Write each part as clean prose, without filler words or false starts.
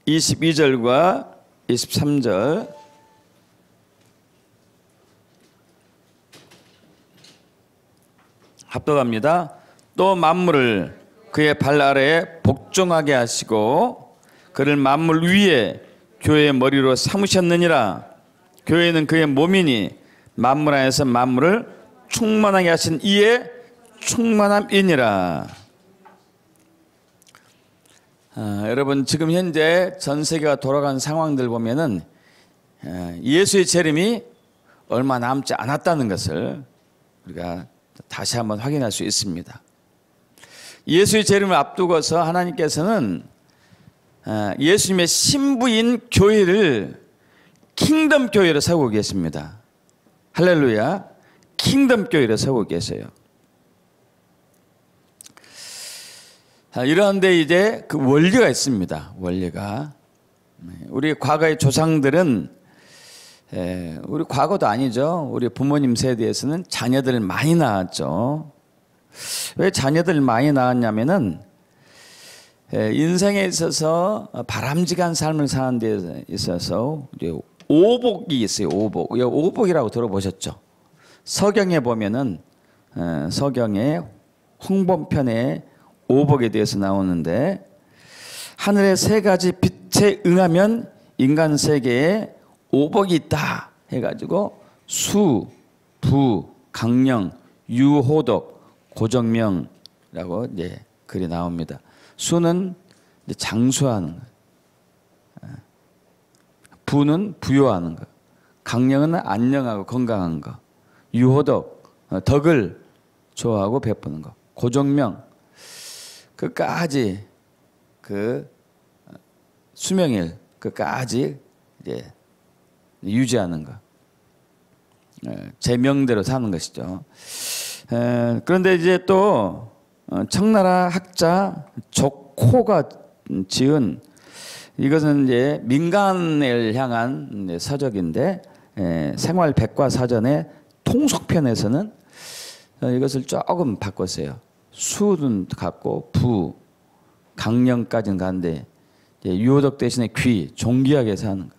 22절과 23절 합독합니다. 또 만물을 그의 발 아래에 복종하게 하시고 그를 만물 위에 교회의 머리로 삼으셨느니라. 교회는 그의 몸이니 만물 안에서 만물을 충만하게 하신 이의 충만함이니라. 여러분, 지금 현재 전 세계가 돌아가는 상황들 보면은 예수의 재림이 얼마 남지 않았다는 것을 우리가 다시 한번 확인할 수 있습니다. 예수의 재림을 앞두고서 하나님께서는 예수님의 신부인 교회를 킹덤 교회로 세우고 계십니다. 할렐루야. 킹덤 교회로 세우고 계세요. 이런데 이제 그 원리가 있습니다. 원리가. 우리 과거의 조상들은, 우리 과거도 아니죠. 우리 부모님 세대에서는 자녀들을 많이 낳았죠. 왜 자녀들 많이 낳았냐면은 인생에 있어서 바람직한 삶을 사는 데 있어서 이제 오복이 있어요. 오복. 오복이라고 들어보셨죠? 서경에 보면은 서경의 홍범편에 오복에 대해서 나오는데, 하늘의 세 가지 빛에 응하면 인간 세계에 오복이 있다 해가지고 수, 부, 강령, 유호덕, 고정명이라고 이제 글이 나옵니다. 수는 이제 장수하는 거, 부는 부요하는 거, 강령은 안녕하고 건강한 거, 유호덕 덕을 좋아하고 베푸는 거, 고정명 그까지 그 수명일 그까지 이제 유지하는 거, 제 명대로 사는 것이죠. 그런데 이제 또 청나라 학자 조코가 지은, 이것은 이제 민간을 향한 서적인데, 생활 백과사전의 통속편에서는 이것을 조금 바꿨어요. 수는 갖고 부, 강령까지는 가는데 유호덕 대신에 귀, 존귀하게 사는 거,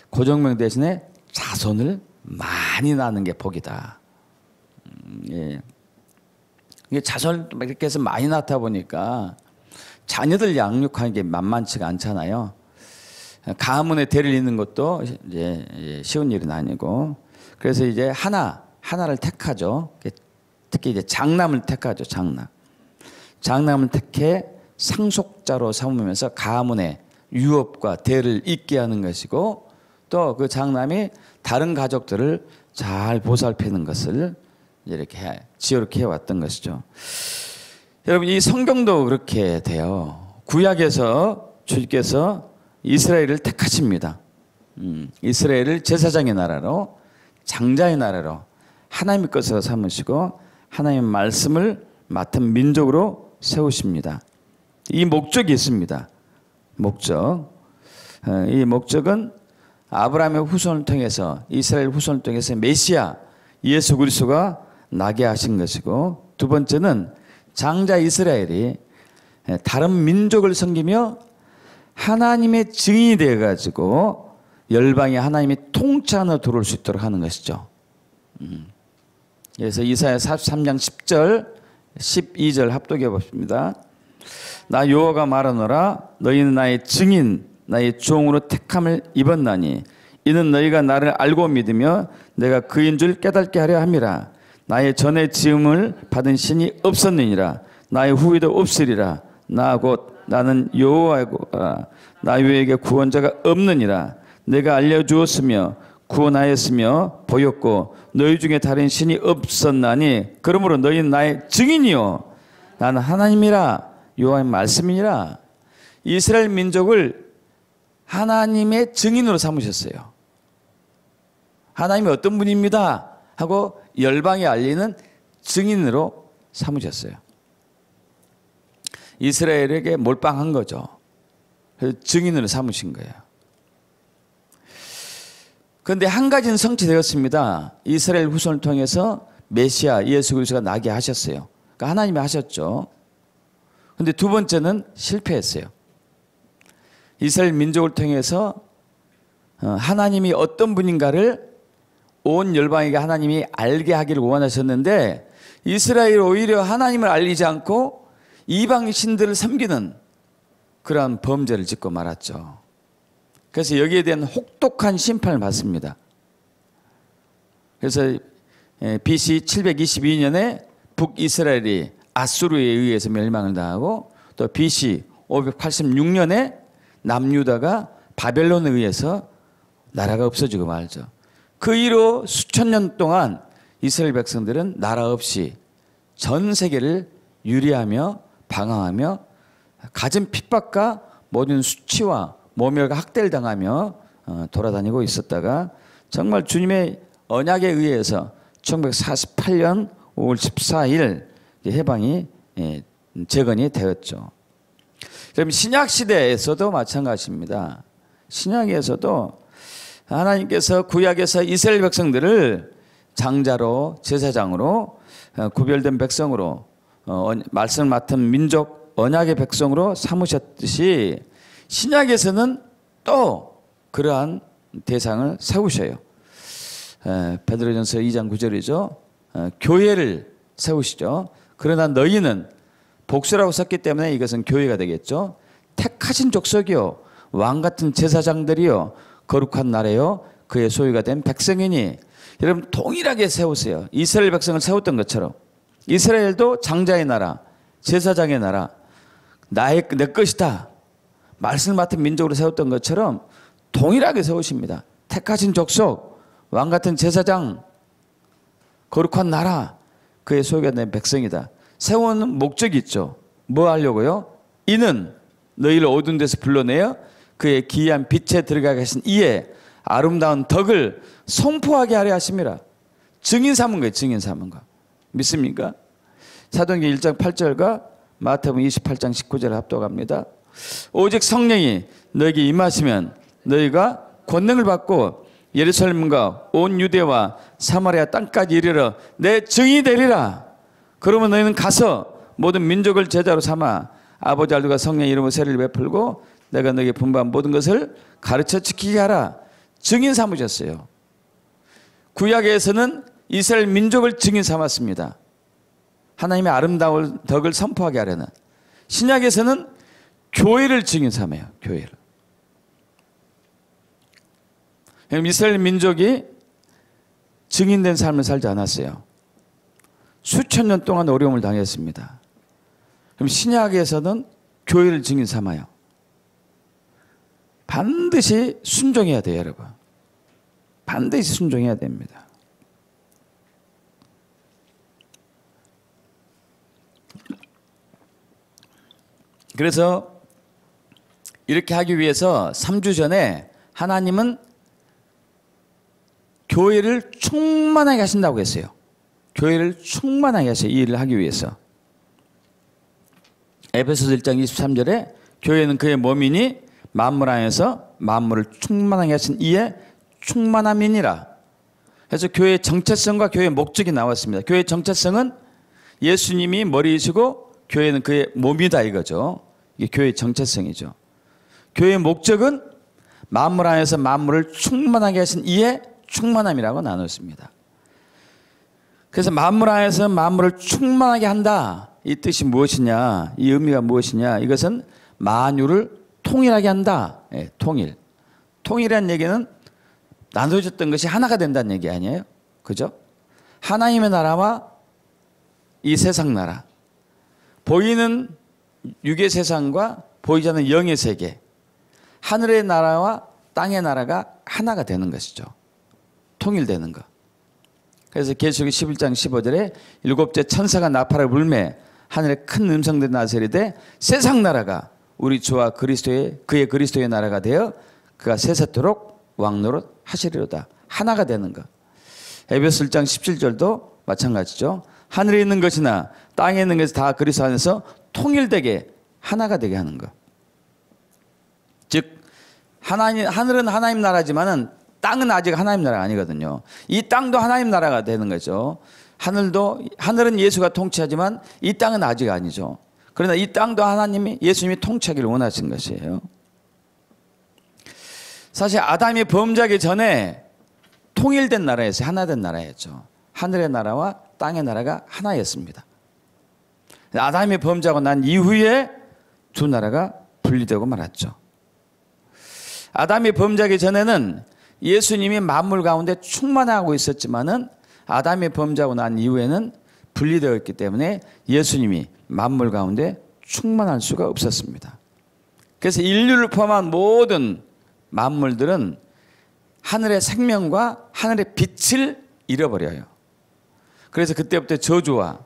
고정명 대신에 자손을 많이 낳는 게 복이다. 이게 자손을 이렇게 해서 많이 낳다 보니까 자녀들 양육하는 게 만만치가 않잖아요. 가문에 대를 잇는 것도 이제 쉬운 일은 아니고, 그래서 이제 하나를 택하죠. 특히 이제 장남을 택하죠. 장남을 택해 상속자로 삼으면서 가문의 유업과 대를 잇게 하는 것이고, 또 그 장남이 다른 가족들을 잘 보살피는 것을 이렇게 지혜롭게 해왔던 것이죠. 여러분, 이 성경도 그렇게 돼요. 구약에서 주님께서 이스라엘을 택하십니다. 이스라엘을 제사장의 나라로, 장자의 나라로 하나님의 것으로 삼으시고 하나님의 말씀을 맡은 민족으로 세우십니다. 이 목적이 있습니다. 목적. 이 목적은 아브라함의 후손을 통해서, 이스라엘 후손을 통해서 메시아 예수 그리스도가 나게 하신 것이고, 두 번째는 장자 이스라엘이 다른 민족을 섬기며 하나님의 증인이 되어가지고 열방이 하나님의 통치 안으로 들어올 수 있도록 하는 것이죠. 그래서 이사야 43장 10절 12절 합독해 봅니다. 나 여호와가 말하노라. 너희는 나의 증인, 나의 종으로 택함을 입었나니 이는 너희가 나를 알고 믿으며 내가 그인 줄 깨닫게 하려 함이라. 나의 전에 지음을 받은 신이 없었느니라. 나의 후에도 없으리라. 나 곧 나는 여호와고 나 외에게 구원자가 없느니라. 내가 알려주었으며 구원하였으며 보였고 너희 중에 다른 신이 없었나니 그러므로 너희는 나의 증인이요 나는 하나님이라. 여호와의 말씀이니라. 이스라엘 민족을 하나님의 증인으로 삼으셨어요. 하나님이 어떤 분입니다 하고 열방에 알리는 증인으로 삼으셨어요. 이스라엘에게 몰빵한 거죠. 그래서 증인으로 삼으신 거예요. 그런데 한 가지는 성취되었습니다. 이스라엘 후손을 통해서 메시아 예수 그리스도가 나게 하셨어요. 그러니까 하나님이 하셨죠. 그런데 두 번째는 실패했어요. 이스라엘 민족을 통해서 하나님이 어떤 분인가를 온 열방에게 하나님이 알게 하기를 원하셨는데 이스라엘 오히려 하나님을 알리지 않고 이방 신들을 섬기는 그러한 범죄를 짓고 말았죠. 그래서 여기에 대한 혹독한 심판을 받습니다. 그래서 BC 722년에 북이스라엘이 아수르에 의해서 멸망을 당하고 또 BC 586년에 남유다가 바벨론에 의해서 나라가 없어지고 말죠. 그 이후로 수천 년 동안 이스라엘 백성들은 나라 없이 전 세계를 유리하며 방황하며 갖은 핍박과 모든 수치와 모멸과 학대를 당하며 돌아다니고 있었다가 정말 주님의 언약에 의해서 1948년 5월 14일 해방이 재건이 되었죠. 그럼 신약 시대에서도 마찬가지입니다. 신약에서도 하나님께서 구약에서 이스라엘 백성들을 장자로 제사장으로 구별된 백성으로 말씀을 맡은 민족 언약의 백성으로 삼으셨듯이 신약에서는 또 그러한 대상을 세우셔요. 베드로전서 2장 9절이죠. 교회를 세우시죠. 그러나 너희는 복수라고 썼기 때문에 이것은 교회가 되겠죠. 택하신 족속이요 왕같은 제사장들이요 거룩한 나라요 그의 소유가 된 백성이니. 여러분 동일하게 세우세요. 이스라엘 백성을 세웠던 것처럼 이스라엘도 장자의 나라 제사장의 나라 내 것이다 말씀을 맡은 민족으로 세웠던 것처럼 동일하게 세우십니다. 택하신 족속 왕같은 제사장 거룩한 나라 그의 소유가 된 백성이다. 세우는 목적이 있죠. 뭐 하려고요? 이는 너희를 어두운 데서 불러내어 그의 기이한 빛에 들어가게 하신 이의 아름다운 덕을 선포하게 하려 하심이라. 증인 삼은 거예요. 증인 삼은 거. 믿습니까? 사도행전 1장 8절과 마태복음 28장 19절을 합독합니다. 오직 성령이 너에게 임하시면 너희가 권능을 받고 예루살렘과 온 유대와 사마리아 땅까지 이르러 내 증인이 되리라. 그러면 너희는 가서 모든 민족을 제자로 삼아 아버지 아들과 성령의 이름으로 세례를 베풀고 내가 너에게 분부한 모든 것을 가르쳐 지키게 하라. 증인 삼으셨어요. 구약에서는 이스라엘 민족을 증인 삼았습니다. 하나님의 아름다운 덕을 선포하게 하려는. 신약에서는 교회를 증인 삼아요. 교회를. 이스라엘 민족이 증인된 삶을 살지 않았어요. 수천 년 동안 어려움을 당했습니다. 그럼 신약에서는 교회를 증인 삼아요. 반드시 순종해야 돼요, 여러분. 반드시 순종해야 됩니다. 그래서 이렇게 하기 위해서 3주 전에 하나님은 교회를 충만하게 하신다고 했어요. 교회를 충만하게 하셔요. 이 일을 하기 위해서. 에베소서 1장 23절에 교회는 그의 몸이니 만물 안에서 만물을 충만하게 하신 이의 충만함이니라. 그래서 교회의 정체성과 교회의 목적이 나왔습니다. 교회의 정체성은 예수님이 머리이시고 교회는 그의 몸이다 이거죠. 이게 교회의 정체성이죠. 교회의 목적은 만물 안에서 만물을 충만하게 하신 이의 충만함이라고 나눴습니다. 그래서 만물 안에서 만물을 충만하게 한다. 이 뜻이 무엇이냐? 이 의미가 무엇이냐? 이것은 만유를 통일하게 한다. 예, 통일. 통일이라는 얘기는 나눠졌던 것이 하나가 된다는 얘기 아니에요? 그죠? 하나님의 나라와 이 세상 나라. 보이는 육의 세상과 보이지 않는 영의 세계. 하늘의 나라와 땅의 나라가 하나가 되는 것이죠. 통일되는 것. 그래서 계시록 11장 15절에 일곱째 천사가 나팔을 불매 하늘에 큰 음성들이 나서리되 세상 나라가 우리 주와 그리스도의 그의 그리스도의 나라가 되어 그가 세세토록 왕노릇 하시리로다. 하나가 되는 것. 에베소 1장 17절도 마찬가지죠. 하늘에 있는 것이나 땅에 있는 것이 다 그리스도 안에서 통일되게 하나가 되게 하는 것. 즉 하늘은 하나님 나라지만은 땅은 아직 하나님 나라가 아니거든요. 이 땅도 하나님 나라가 되는 거죠. 하늘은 예수가 통치하지만 이 땅은 아직 아니죠. 그러나 이 땅도 하나님이 예수님이 통치하기를 원하신 것이에요. 사실 아담이 범죄하기 전에 통일된 나라였어요. 하나된 나라였죠. 하늘의 나라와 땅의 나라가 하나였습니다. 아담이 범죄하고 난 이후에 두 나라가 분리되고 말았죠. 아담이 범죄하기 전에는 예수님이 만물 가운데 충만하고 있었지만은 아담이 범죄하고 난 이후에는 분리되어 있기 때문에 예수님이 만물 가운데 충만할 수가 없었습니다. 그래서 인류를 포함한 모든 만물들은 하늘의 생명과 하늘의 빛을 잃어버려요. 그래서 그때부터 저주와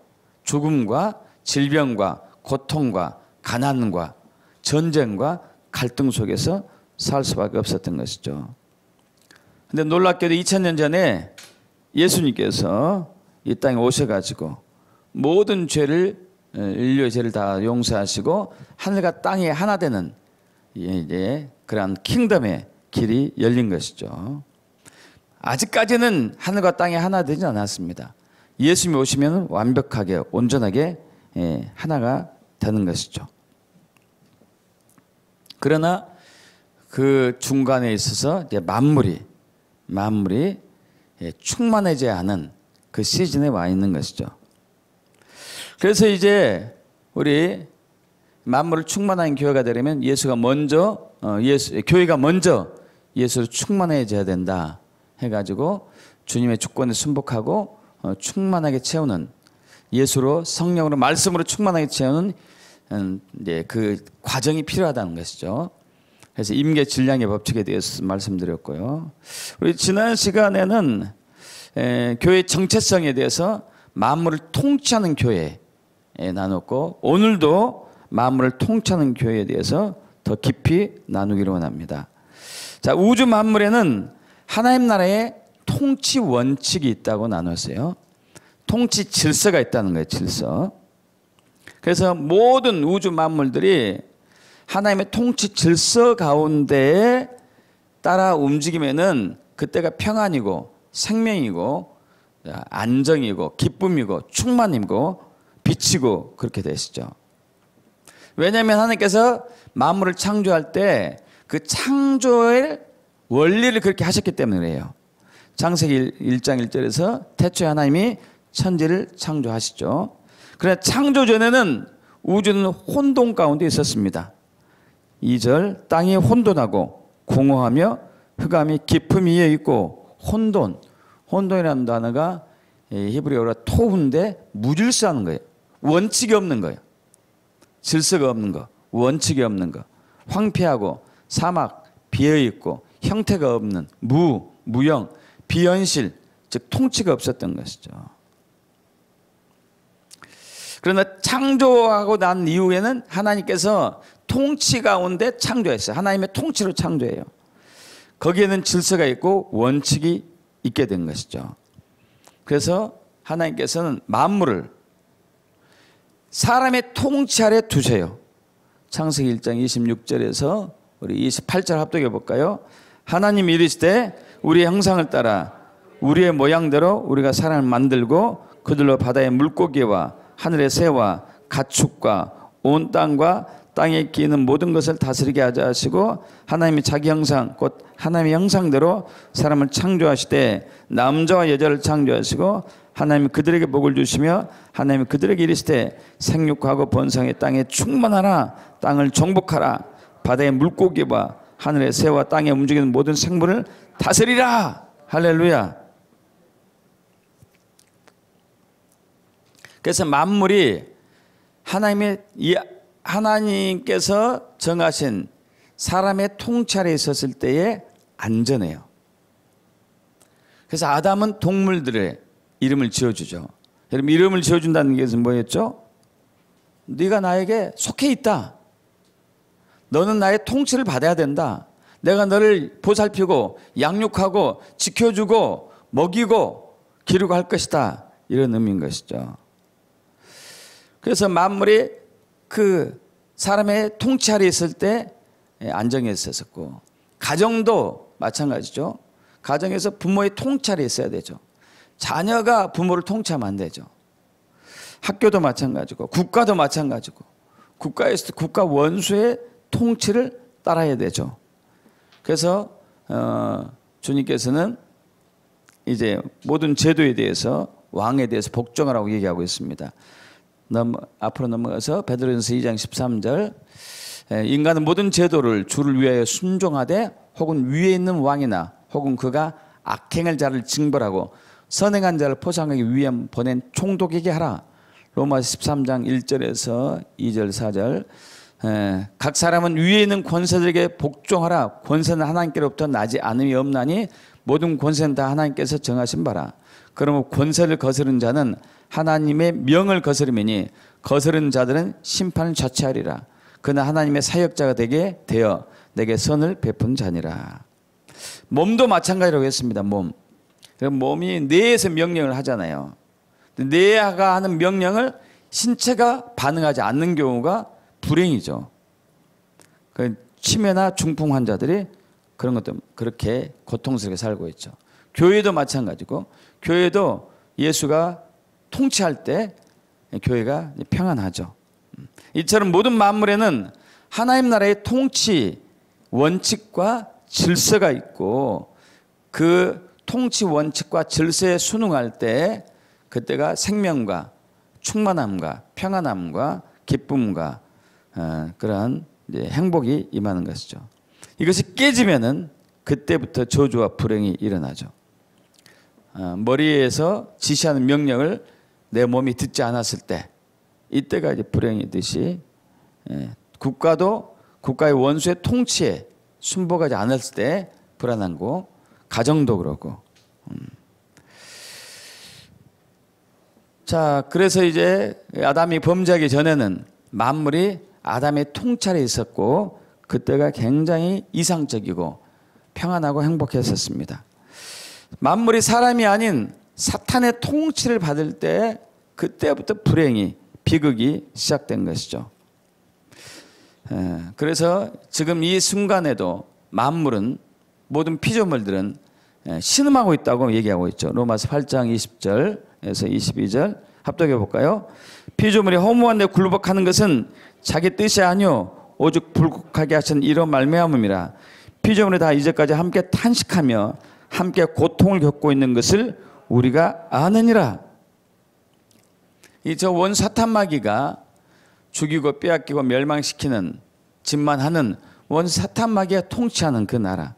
죽음과 질병과 고통과 가난과 전쟁과 갈등 속에서 살 수밖에 없었던 것이죠. 그런데 놀랍게도 2000년 전에 예수님께서 이 땅에 오셔가지고 모든 죄를, 인류의 죄를 다 용서하시고 하늘과 땅이 하나 되는 이제 그러한 킹덤의 길이 열린 것이죠. 아직까지는 하늘과 땅이 하나 되지 않았습니다. 예수님이 오시면 완벽하게 온전하게 하나가 되는 것이죠. 그러나 그 중간에 있어서 이제 만물이 충만해져야 하는 그 시즌에 와 있는 것이죠. 그래서 이제 우리 만물을 충만한 교회가 되려면 교회가 먼저 예수로 충만해져야 된다 해가지고 주님의 주권에 순복하고 충만하게 채우는, 예수로 성령으로 말씀으로 충만하게 채우는 이제 그 과정이 필요하다는 것이죠. 그래서 임계 질량의 법칙에 대해서 말씀드렸고요. 우리 지난 시간에는 교회 정체성에 대해서 만물을 통치하는 교회에 나눴고, 오늘도 만물을 통치하는 교회에 대해서 더 깊이 나누기로 원합니다. 자, 우주 만물에는 하나님 나라의 통치 원칙이 있다고 나눴어요. 통치 질서가 있다는 거예요. 질서. 그래서 모든 우주 만물들이 하나님의 통치 질서 가운데에 따라 움직이면은 그때가 평안이고 생명이고 안정이고 기쁨이고 충만이고 빛이고 그렇게 되시죠. 왜냐하면 하나님께서 만물을 창조할 때 그 창조의 원리를 그렇게 하셨기 때문에 그래요. 창세기 1장 1절에서 태초에 하나님이 천지를 창조하시죠. 그러나 창조 전에는 우주는 혼돈 가운데 있었습니다. 2절 땅이 혼돈하고 공허하며 흑암이 깊음 위에 있고 혼돈이라는 단어가 히브리어로 토후인데 무질서하는 거예요. 원칙이 없는 거예요. 질서가 없는 거, 원칙이 없는 거, 황폐하고 사막 비어있고 형태가 없는 무형, 비현실, 즉 통치가 없었던 것이죠. 그러나 창조하고 난 이후에는 하나님께서 통치 가운데 창조했어요. 하나님의 통치로 창조해요. 거기에는 질서가 있고 원칙이 있게 된 것이죠. 그래서 하나님께서는 만물을 사람의 통치 아래 두세요. 창세기 1장 26절에서 우리 28절 합독해 볼까요? 하나님이 이르시되 우리의 형상을 따라 우리의 모양대로 우리가 사람을 만들고 그들로 바다의 물고기와 하늘의 새와 가축과 온 땅과 땅에 기는 모든 것을 다스리게 하자 하시고, 하나님이 자기 형상 곧 하나님의 형상대로 사람을 창조하시되 남자와 여자를 창조하시고 하나님이 그들에게 복을 주시며 하나님이 그들에게 이르시되 생육하고 번성의 땅에 충만하라, 땅을 정복하라, 바다의 물고기와 하늘의 새와 땅에 움직이는 모든 생물을 다스리라. 할렐루야. 그래서 만물이 하나님께서 정하신 사람의 통치 아래 있었을 때에 안전해요. 그래서 아담은 동물들의 이름을 지어주죠. 여러분, 이름을 지어준다는 게 뭐였죠? 네가 나에게 속해 있다. 너는 나의 통치를 받아야 된다. 내가 너를 보살피고 양육하고 지켜주고 먹이고 기르고 할 것이다. 이런 의미인 것이죠. 그래서 만물이 그 사람의 통치 아래 있을 때 안정해 있었고, 가정도 마찬가지죠. 가정에서 부모의 통치 아래 있어야 되죠. 자녀가 부모를 통치하면 안 되죠. 학교도 마찬가지고 국가도 마찬가지고 국가에서 국가 원수의 통치를 따라야 되죠. 그래서 주님께서는 이제 모든 제도에 대해서 왕에 대해서 복종하라고 얘기하고 있습니다. 앞으로 넘어가서 베드로전서 2장 13절 인간은 모든 제도를 주를 위하여 순종하되 혹은 위에 있는 왕이나 혹은 그가 악행할 자를 징벌하고 선행한 자를 포상하기 위해 보낸 총독에게 하라. 로마서 13장 1절에서 2절 4절 각 사람은 위에 있는 권세들에게 복종하라. 권세는 하나님께로부터 나지 않음이 없나니 모든 권세는 다 하나님께서 정하신 바라. 그러므로 권세를 거스른 자는 하나님의 명을 거스르매니 거스른 자들은 심판을 자취하리라. 그는 하나님의 사역자가 되게 되어 내게 선을 베푼 자니라. 몸도 마찬가지라고 했습니다. 몸이 뇌에서 명령을 하잖아요. 뇌가 하는 명령을 신체가 반응하지 않는 경우가 불행이죠. 치매나 중풍 환자들이 그런 것도 그렇게 고통스럽게 살고 있죠. 교회도 마찬가지고, 교회도 예수가 통치할 때 교회가 평안하죠. 이처럼 모든 만물에는 하나님 나라의 통치 원칙과 질서가 있고, 그 통치 원칙과 질서에 순응할 때 그때가 생명과 충만함과 평안함과 기쁨과 그러한 행복이 임하는 것이죠. 이것이 깨지면은 그때부터 저주와 불행이 일어나죠. 머리에서 지시하는 명령을 내 몸이 듣지 않았을 때, 이때가 이제 불행이듯이 국가도 국가의 원수의 통치에 순복하지 않았을 때 불안한 거, 가정도 그렇고. 자, 그래서 이제 아담이 범죄하기 전에는 만물이 아담의 통찰에 있었고, 그때가 굉장히 이상적이고 평안하고 행복했었습니다. 만물이 사람이 아닌 사탄의 통치를 받을 때 그때부터 불행이, 비극이 시작된 것이죠. 그래서 지금 이 순간에도 만물은, 모든 피조물들은 신음하고 있다고 얘기하고 있죠. 로마서 8장 20절에서 22절 합독해 볼까요? 피조물이 허무한 데 굴복하는 것은 자기 뜻이 아니요 오직 불국하게 하신 이로 말미암음이라. 피조물이 다 이제까지 함께 탄식하며 함께 고통을 겪고 있는 것을 우리가 아느니라. 이 저 원 사탄 마귀가 죽이고 빼앗기고 멸망시키는 짓만 하는 원 사탄 마귀가 통치하는 그 나라.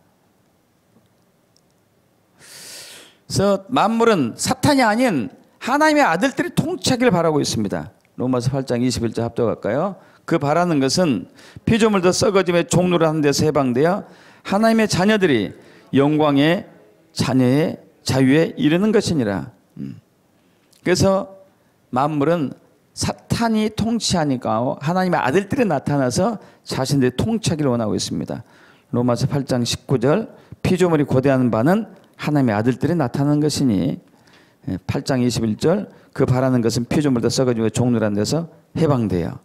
그래서 만물은 사탄이 아닌 하나님의 아들들이 통치하기를 바라고 있습니다. 로마서 8장 21절 합독할까요? 그 바라는 것은 피조물도 썩어짐의 종로를 하는 데서 해방되어 하나님의 자녀들이 영광의 자녀의 자유에 이르는 것이니라. 그래서 만물은 사탄이 통치하니까 하나님의 아들들이 나타나서 자신들이 통치하기를 원하고 있습니다. 로마서 8장 19절 피조물이 고대하는 바는 하나님의 아들들이 나타나는 것이니, 8장 21절 그 바라는 것은 피조물도 썩어지고 종류라는 데서 해방돼요.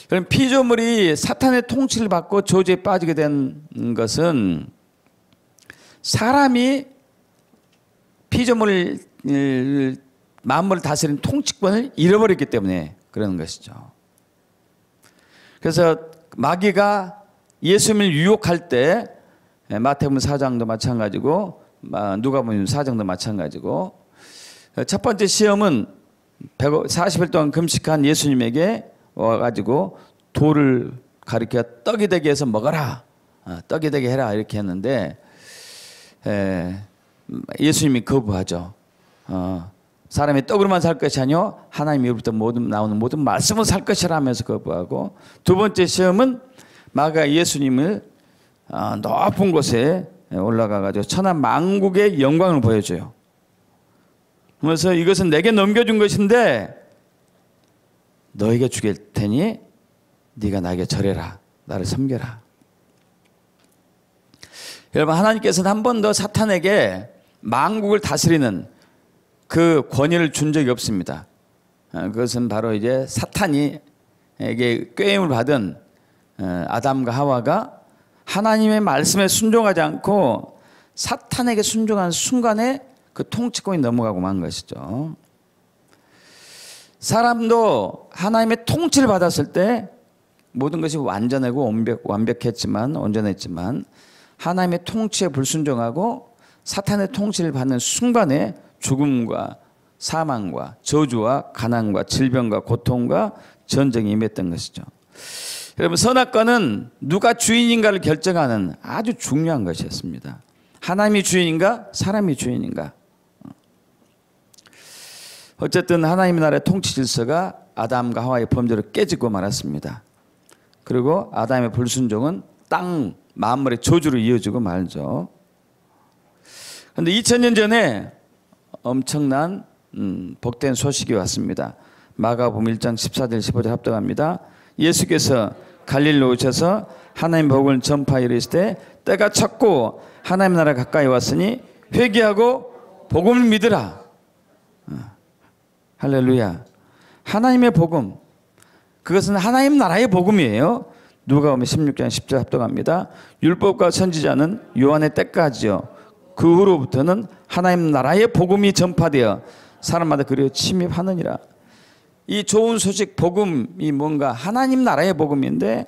그럼 피조물이 사탄의 통치를 받고 저주에 빠지게 된 것은 사람이 피조물 만물을 다스리는 통치권을 잃어버렸기 때문에 그러는 것이죠. 그래서 마귀가 예수님을 유혹할 때 마태복음 4장도 마찬가지고 누가복음 4장도 마찬가지고, 첫 번째 시험은 40일 동안 금식한 예수님에게 와가지고 돌을 가리켜 떡이 되게 해서 먹어라, 떡이 되게 해라 이렇게 했는데 예수님이 거부하죠. 사람이 떡으로만 살 것이 아니요 하나님으로부터 나오는 모든 말씀을 살 것이라 하면서 거부하고, 두 번째 시험은 마귀가 예수님을 높은 곳에 올라가가지고 천하 만국의 영광을 보여줘요. 그래서 이것은 내게 넘겨준 것인데 너에게 주길 테니 네가 나에게 절해라, 나를 섬겨라. 여러분, 하나님께서는 한 번도 사탄에게 만국을 다스리는 그 권위를 준 적이 없습니다. 그것은 바로 이제 사탄이 에게 꾀임을 받은 아담과 하와가 하나님의 말씀에 순종하지 않고 사탄에게 순종한 순간에 그 통치권이 넘어가고 만 것이죠. 사람도 하나님의 통치를 받았을 때 모든 것이 완전하고 온전했지만 하나님의 통치에 불순종하고 사탄의 통치를 받는 순간에 죽음과 사망과 저주와 가난과 질병과 고통과 전쟁이 임했던 것이죠. 여러분, 선악과는 누가 주인인가를 결정하는 아주 중요한 것이었습니다. 하나님이 주인인가 사람이 주인인가. 어쨌든 하나님의 나라의 통치 질서가 아담과 하와의 범죄로 깨지고 말았습니다. 그리고 아담의 불순종은 땅 만물의 저주로 이어지고 말죠. 그런데 2000년 전에 엄청난 복된 소식이 왔습니다. 마가복음 1장 14절 15절 합독합니다. 예수께서 갈릴리로 오셔서 하나님의 복음을 전파하여 이르시되 때가 찼고 하나님의 나라가 가까이 왔으니 회개하고 복음을 믿으라. 할렐루야. 하나님의 복음, 그것은 하나님 나라의 복음이에요. 누가복음 16장 10절 합독합니다. 율법과 선지자는 요한의 때까지요, 그 후로부터는 하나님 나라의 복음이 전파되어 사람마다 그리로 침입하느니라. 이 좋은 소식 복음이 뭔가? 하나님 나라의 복음인데,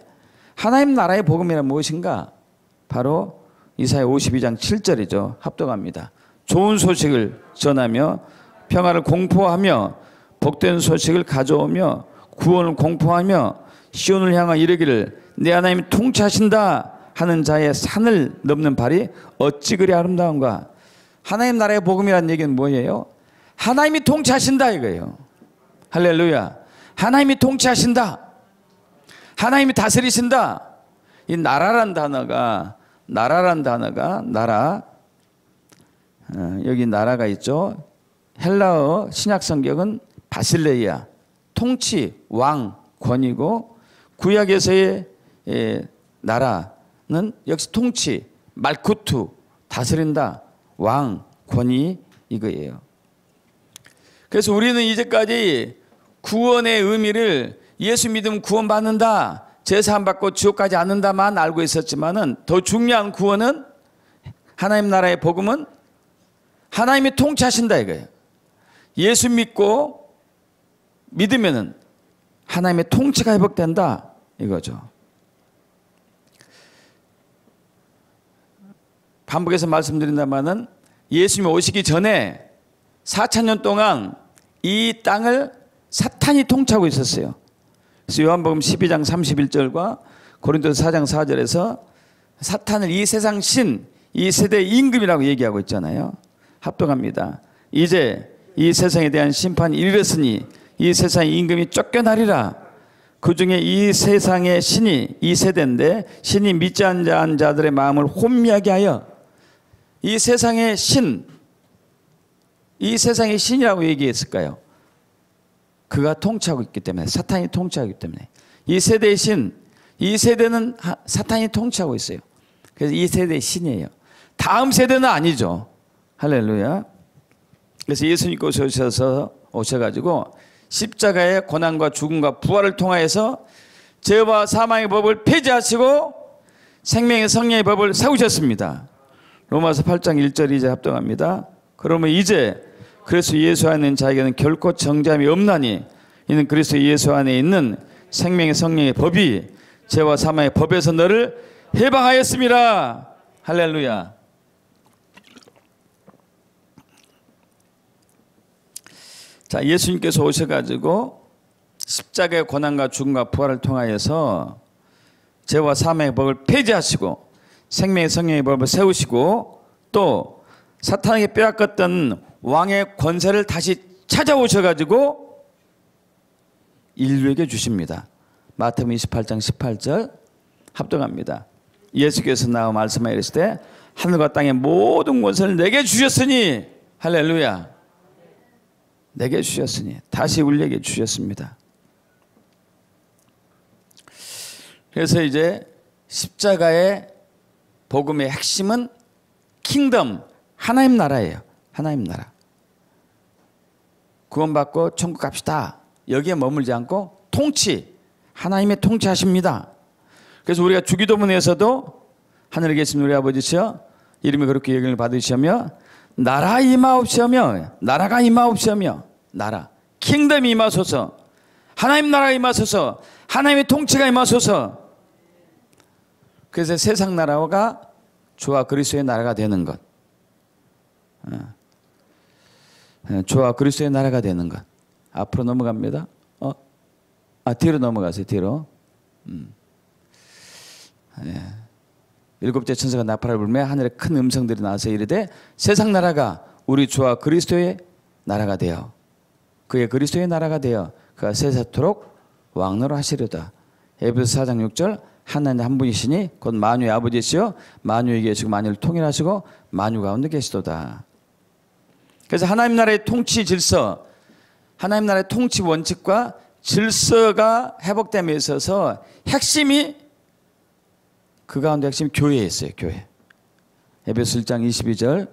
하나님 나라의 복음이란 무엇인가? 바로 이사야 52장 7절이죠. 합독합니다. 좋은 소식을 전하며 평화를 공포하며 복된 소식을 가져오며 구원을 공포하며 시온을 향하 이르기를 내 하나님이 통치하신다 하는 자의 산을 넘는 발이 어찌 그리 아름다운가. 하나님 나라의 복음이라는 얘기는 뭐예요? 하나님이 통치하신다 이거예요. 할렐루야. 하나님이 통치하신다. 하나님이 다스리신다. 이 나라란 단어가 나라, 여기 나라가 있죠. 헬라어 신약 성경은 바실레이아, 통치, 왕, 권이고, 구약에서의 나라는 역시 통치, 말쿠투, 다스린다, 왕, 권위 이거예요. 그래서 우리는 이제까지 구원의 의미를 예수 믿으면 구원받는다, 제사함 받고 지옥 가지 않는다만 알고 있었지만은 더 중요한 구원은, 하나님 나라의 복음은 하나님이 통치하신다 이거예요. 예수 믿고 믿으면은 하나님의 통치가 회복된다 이거죠. 반복해서 말씀드린다마는 예수님이 오시기 전에 4000년 동안 이 땅을 사탄이 통치하고 있었어요. 그래서 요한복음 12장 31절과 고린도서 4장 4절에서 사탄을 이 세상 신, 이 세대의 임금이라고 얘기하고 있잖아요. 합독합니다. 이제 이 세상에 대한 심판이 이르렀으니 이 세상의 임금이 쫓겨나리라. 그 중에 이 세상의 신이, 이 세대인데 신이 믿지 않는 자들의 마음을 혼미하게 하여, 이 세상의 신, 이 세상의 신이라고 얘기했을까요? 그가 통치하고 있기 때문에, 사탄이 통치하기 때문에. 이 세대의 신, 이 세대는 사탄이 통치하고 있어요. 그래서 이 세대의 신이에요. 다음 세대는 아니죠. 할렐루야. 그래서 예수님께서 오셔가지고 십자가의 고난과 죽음과 부활을 통하여서 죄와 사망의 법을 폐지하시고 생명의 성령의 법을 세우셨습니다. 로마서 8장 1절 2절 합동합니다. 그러면 이제 그리스도 예수 안에 있는 자에게는 결코 정죄함이 없나니 이는 그리스도 예수 안에 있는 생명의 성령의 법이 죄와 사망의 법에서 너를 해방하였습니다. 할렐루야. 자, 예수님께서 오셔가지고 십자가의 고난과 죽음과 부활을 통하여서 죄와 사망의 법을 폐지하시고 생명의 성령의 법을 세우시고, 또 사탄에게 빼앗겼던 왕의 권세를 다시 찾아오셔가지고 인류에게 주십니다. 마태복음 28장 18절 합독합니다. 예수께서 나와 말씀하여 이르시되 하늘과 땅의 모든 권세를 내게 주셨으니, 할렐루야, 내게 주셨으니, 다시 우리에게 주셨습니다. 그래서 이제 십자가의 복음의 핵심은 킹덤, 하나님 나라예요. 하나님 나라. 구원받고 천국 갑시다. 여기에 머물지 않고 통치, 하나님의 통치하십니다. 그래서 우리가 주기도문에서도 하늘에 계신 우리 아버지시여 이름이 그렇게 여김을 받으시며 나라 임하옵시며, 나라가 임하옵시며, 나라, 킹덤이 임하소서, 하나님 나라가 임하소서, 하나님의 통치가 임하소서. 그래서 세상 나라가 주와 그리스도의 나라가 되는 것. 주와 그리스도의 나라가 되는 것. 앞으로 넘어갑니다. 뒤로 넘어가세요. 뒤로. 일곱째 천사가 나팔을 불며 하늘에 큰 음성들이 나와서 이르되 세상 나라가 우리 주와 그리스도의 나라가 되어 그의 그리스도의 나라가 되어 그가 세세토록 왕노로 하시려다. 에베소 4장 6절 하나님 한 분이시니 곧 만유의 아버지시요 만유에 계시고 만유를 통일하시고 만유 가운데 계시도다. 그래서 하나님 나라의 통치 질서, 하나님 나라의 통치 원칙과 질서가 회복됨에 있어서 핵심이 그 가운데 핵심이 교회에 있어요. 교회. 에베소 1장 22절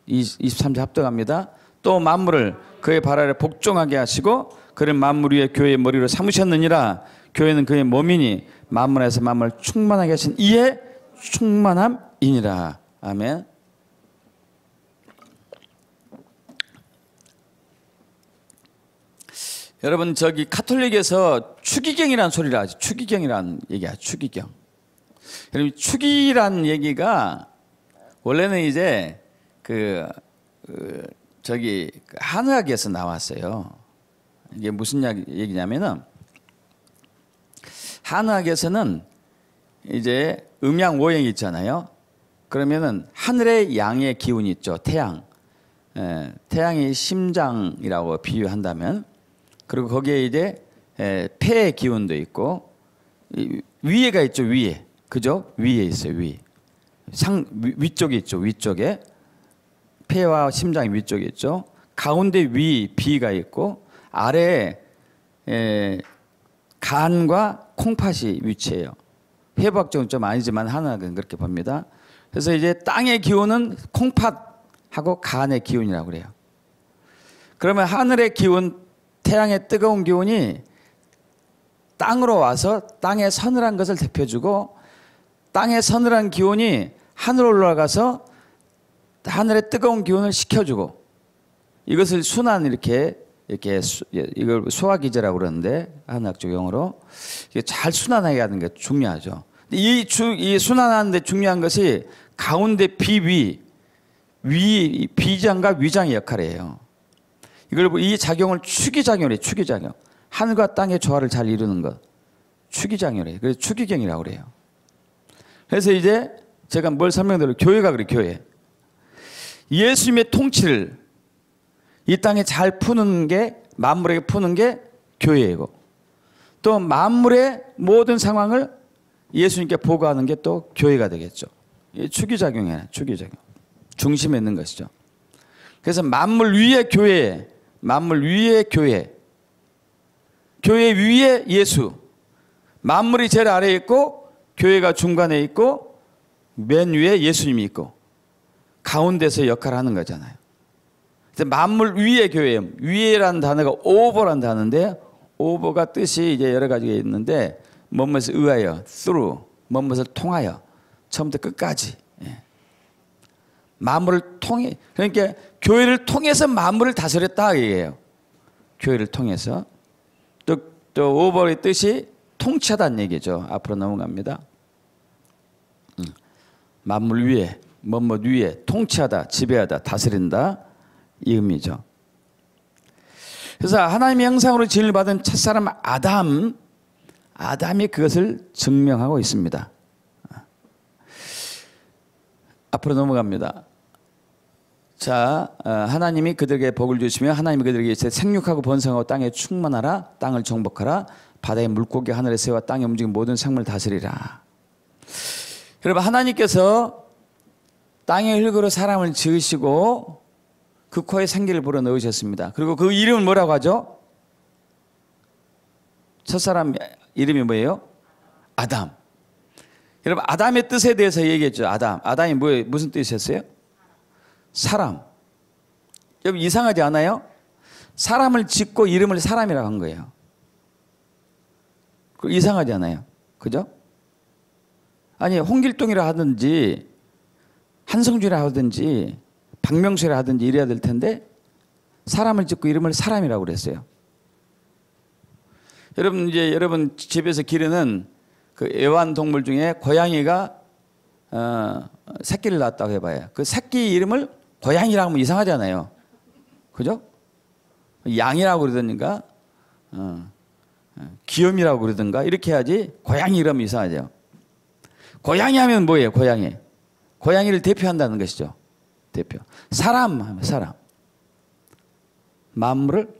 23절 합독합니다. 또 만물을 그의 발 아래 복종하게 하시고 그는 만물 위에 교회의 머리로 삼으셨느니라. 교회는 그의 몸이니 만물에서 만물을 충만하게 하신 이의 충만함이니라. 아멘. 여러분 저기 카톨릭에서 추기경이라는 소리를 하죠. 추기경이라는 얘기야. 추기경. 여러분 추기라는 얘기가 원래는 이제 저기 한의학에서 나왔어요. 이게 무슨 얘기냐면은 한의학에서는 이제 음양 오행이 있잖아요. 그러면은 하늘의 양의 기운이 있죠. 태양. 태양이 심장이라고 비유한다면 그리고 거기에 이제 폐의 기운도 있고 위에가 있죠. 위에. 그죠? 위에 있어요. 위쪽에 있죠. 위쪽에. 폐와 심장이 위쪽에 있죠. 가운데 비가 있고 아래에 간과 콩팥이 위치해요. 해부학적은 좀 아니지만 하나는 그렇게 봅니다. 그래서 이제 땅의 기운은 콩팥하고 간의 기운이라고 그래요. 그러면 하늘의 기운, 태양의 뜨거운 기운이 땅으로 와서 땅의 서늘한 것을 데펴주고 땅의 서늘한 기운이 하늘로 올라가서 하늘의 뜨거운 기운을 식혀주고 이것을 순환 이렇게 이걸 소화기제라고 그러는데 한학적 용어로 잘 순환하게 하는 게 중요하죠. 이 순환하는 데 중요한 것이 가운데 비장과 위장의 역할이에요. 이 작용을 추기작용이래요. 추기작용. 하늘과 땅의 조화를 잘 이루는 것. 추기작용이래요. 그래서 추기경이라고 그래요. 그래서 이제 제가 뭘 설명드려요. 교회가 그래요. 교회. 예수님의 통치를 이 땅에 잘 푸는 게 만물에게 푸는 게 교회이고 또 만물의 모든 상황을 예수님께 보고하는 게 또 교회가 되겠죠. 추기작용이에요. 추기작용. 중심에 있는 것이죠. 그래서 만물 위에 교회, 만물 위에 교회, 교회 위에 예수, 만물이 제일 아래에 있고 교회가 중간에 있고 맨 위에 예수님이 있고 가운데서 역할을 하는 거잖아요. 만물 위의 교회, 위에라는 단어가 over라는 단어인데 over가 뜻이 이제 여러 가지가 있는데 뭐뭇을 의하여, through, 뭐뭇을 통하여, 처음부터 끝까지. 만물을 통해, 그러니까 교회를 통해서 만물을 다스렸다 이게요. 교회를 통해서. 또 over의 뜻이 통치하다는 얘기죠. 앞으로 넘어갑니다. 만물 위에, 뭐뭇 위에 통치하다, 지배하다, 다스린다 이 의미죠. 그래서 하나님의 형상으로 지음을 받은 첫사람 아담이 그것을 증명하고 있습니다. 앞으로 넘어갑니다. 자, 하나님이 그들에게 복을 주시며 하나님이 그들에게 이제 생육하고 번성하고 땅에 충만하라, 땅을 정복하라, 바다의 물고기, 하늘의 새와 땅에 움직이는 모든 생물을 다스리라. 여러분 하나님께서 땅의 흙으로 사람을 지으시고 그 코에 생기를 불어넣으셨습니다. 그리고 그 이름을 뭐라고 하죠? 첫사람 이름이 뭐예요? 아담. 여러분 아담의 뜻에 대해서 얘기했죠. 아담이 무슨 뜻이었어요? 사람. 여러분 이상하지 않아요? 사람을 짓고 이름을 사람이라고 한 거예요. 이상하지 않아요? 그죠? 아니 홍길동이라 하든지 한성주라 하든지 박명수라 하든지 이래야 될 텐데 사람을 짓고 이름을 사람이라고 그랬어요. 여러분 집에서 기르는 그 애완동물 중에 고양이가 새끼를 낳았다고 해봐요. 그 새끼 이름을 고양이라고 하면 이상하잖아요. 그죠? 양이라고 그러든가 귀염이라고 그러든가 이렇게 해야지 고양이 이러면 이상하죠. 고양이 하면 뭐예요? 고양이. 고양이를 대표한다는 것이죠. 대표. 사람 하면 사람. 만물을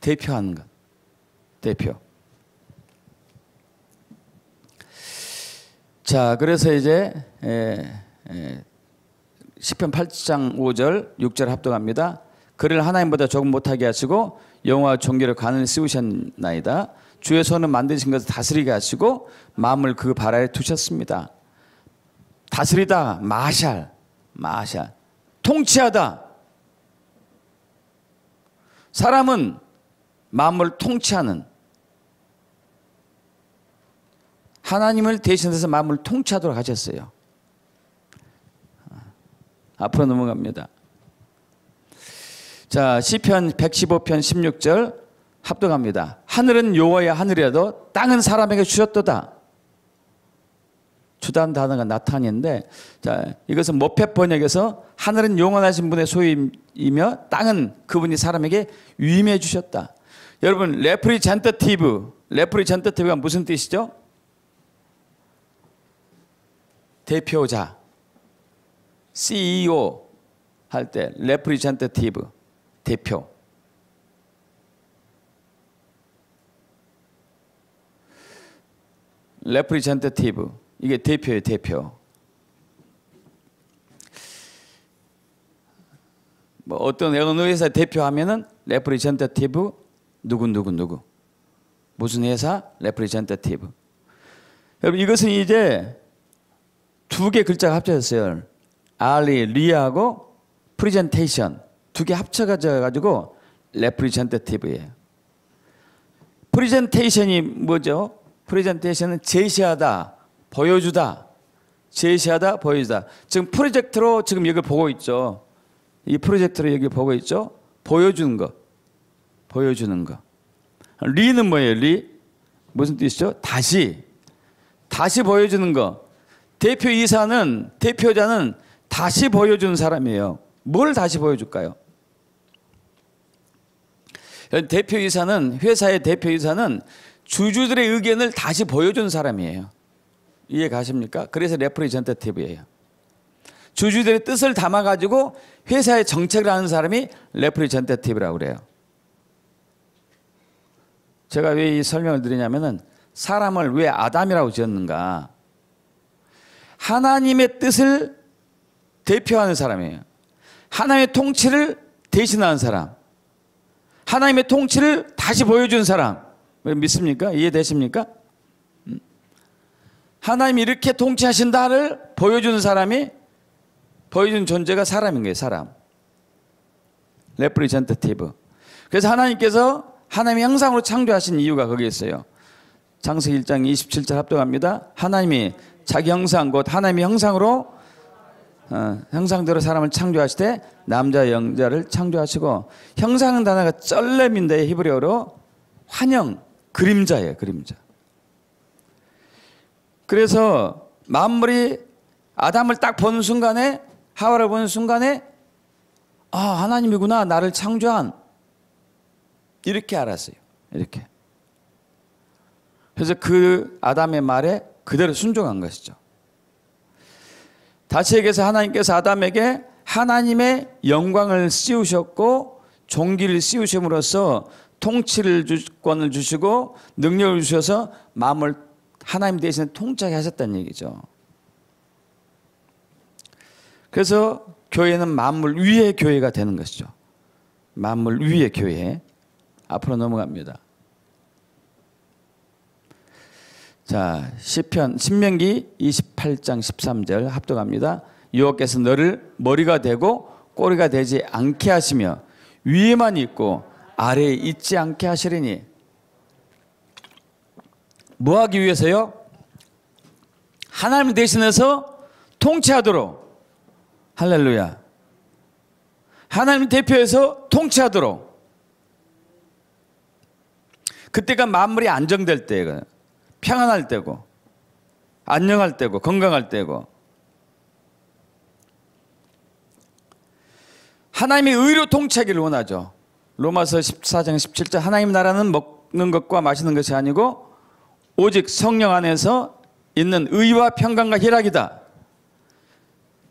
대표하는 것. 대표. 자, 그래서 이제 시편 8장 5절 6절 합독합니다. 그를 하나님보다 조금 못하게 하시고 영화와 종교를 간을 씌우셨나이다. 주의 손은 만드신 것을 다스리게 하시고 마음을 그 발 아래 두셨습니다. 다스리다, 마샬. 통치하다. 사람은 마음을 통치하는, 하나님을 대신해서 마음을 통치하도록 하셨어요. 앞으로 넘어갑니다. 자, 시편 115편 16절 합독합니다. 하늘은 여호와의 하늘이라도 땅은 사람에게 주셨도다. 주다는 단어가 나타난인데, 자, 이것은 모페 번역에서 하늘은 영원하신 분의 소유이며 땅은 그분이 사람에게 위임해 주셨다. 여러분, 레프리젠터티브가 무슨 뜻이죠? 대표자. CEO 할 때 레프리젠터티브, 대표. 레프리젠터티브, 이게 대표예요, 대표. 뭐 어떤 어느 회사 대표하면은 레프리젠터티브 누구 무슨 회사 레프리젠터티브. 여러분, 이것은 이제 두 개 글자가 합쳐졌어요. 리하고 프레젠테이션 두 개 합쳐가지고 레프리젠터티브예요. 프레젠테이션이 뭐죠? 프레젠테이션은 제시하다, 보여주다. 제시하다, 보여주다. 지금 프로젝트로 지금 여기 보고 있죠. 이 프로젝트로 여기 보고 있죠. 보여주는 거. 보여주는 거. 리는 뭐예요? 리? 무슨 뜻이죠? 다시 보여주는 거. 대표자는 다시 보여주는 사람이에요. 뭘 다시 보여줄까요? 회사의 대표이사는 주주들의 의견을 다시 보여준 사람이에요. 이해 가십니까? 그래서 레프리젠터티브예요. 주주들의 뜻을 담아가지고 회사의 정책을 하는 사람이 레프리젠터티브라고 그래요. 제가 왜 이 설명을 드리냐면은 사람을 왜 아담이라고 지었는가? 하나님의 뜻을 대표하는 사람이에요. 하나님의 통치를 대신하는 사람. 하나님의 통치를 다시 보여준 사람. 믿습니까? 이해되십니까? 하나님이 이렇게 통치하신다를 보여주는 사람이, 보여주는 존재가 사람인 거예요. 사람. 레프리젠터티브. 그래서 하나님께서 하나님의 형상으로 창조하신 이유가 거기에 있어요. 창세기 1장 27절 합독합니다. 하나님이 자기 형상 곧 하나님의 형상으로 형상대로 사람을 창조하시되 남자 여자를 창조하시고, 형상은 단어가 쩔렘인데 히브리어로 환영, 그림자예요. 그림자. 그래서 만물이 아담을 딱 보는 순간에, 하와를 보는 순간에 하나님이구나, 나를 창조한, 이렇게 알았어요. 이렇게. 그래서 그 아담의 말에 그대로 순종한 것이죠. 다시 얘기해서 하나님께서 아담에게 하나님의 영광을 씌우셨고 종기를 씌우심으로써 통치권을 주시고 능력을 주셔서 마음을 하나님 대신에 통치하게 하셨다는 얘기죠. 그래서 교회는 만물 위의 교회가 되는 것이죠. 만물 위의 교회. 앞으로 넘어갑니다. 자, 신명기 28장 13절 합독합니다. 여호와께서 너를 머리가 되고 꼬리가 되지 않게 하시며 위에만 있고 아래에 있지 않게 하시리니. 뭐 하기 위해서요? 하나님 대신해서 통치하도록. 할렐루야. 하나님 대표해서 통치하도록. 그때가 만물이 안정될 때예요. 평안할 때고 안녕할 때고 건강할 때고. 하나님의 의로 통치하기를 원하죠. 로마서 14장 17절 하나님 나라는 먹는 것과 마시는 것이 아니고 오직 성령 안에서 있는 의와 평강과 희락이다.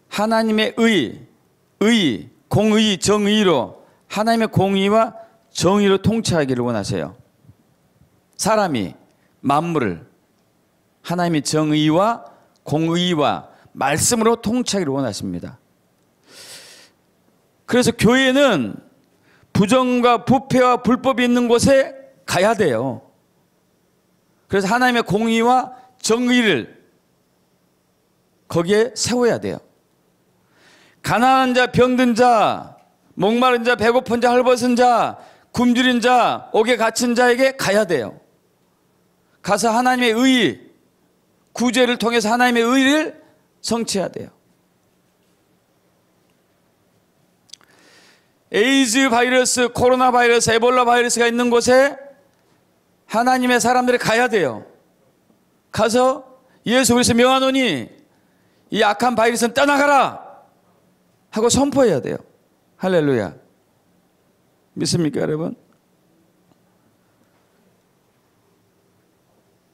하나님의 의, 공의, 정의로 하나님의 공의와 정의로 통치하기를 원하세요. 사람이 만물을 하나님의 정의와 공의와 말씀으로 통치하기를 원하십니다. 그래서 교회는 부정과 부패와 불법이 있는 곳에 가야 돼요. 그래서 하나님의 공의와 정의를 거기에 세워야 돼요. 가난한 자, 병든 자, 목마른 자, 배고픈 자, 헐벗은 자, 굶주린 자, 옥에 갇힌 자에게 가야 돼요. 가서 하나님의 의, 구제를 통해서 하나님의 의를 성취해야 돼요. 에이즈 바이러스, 코로나 바이러스, 에볼라 바이러스가 있는 곳에 하나님의 사람들이 가야 돼요. 가서 예수 그리스도 명하노니 이 악한 바이러스는 떠나가라 하고 선포해야 돼요. 할렐루야. 믿습니까, 여러분?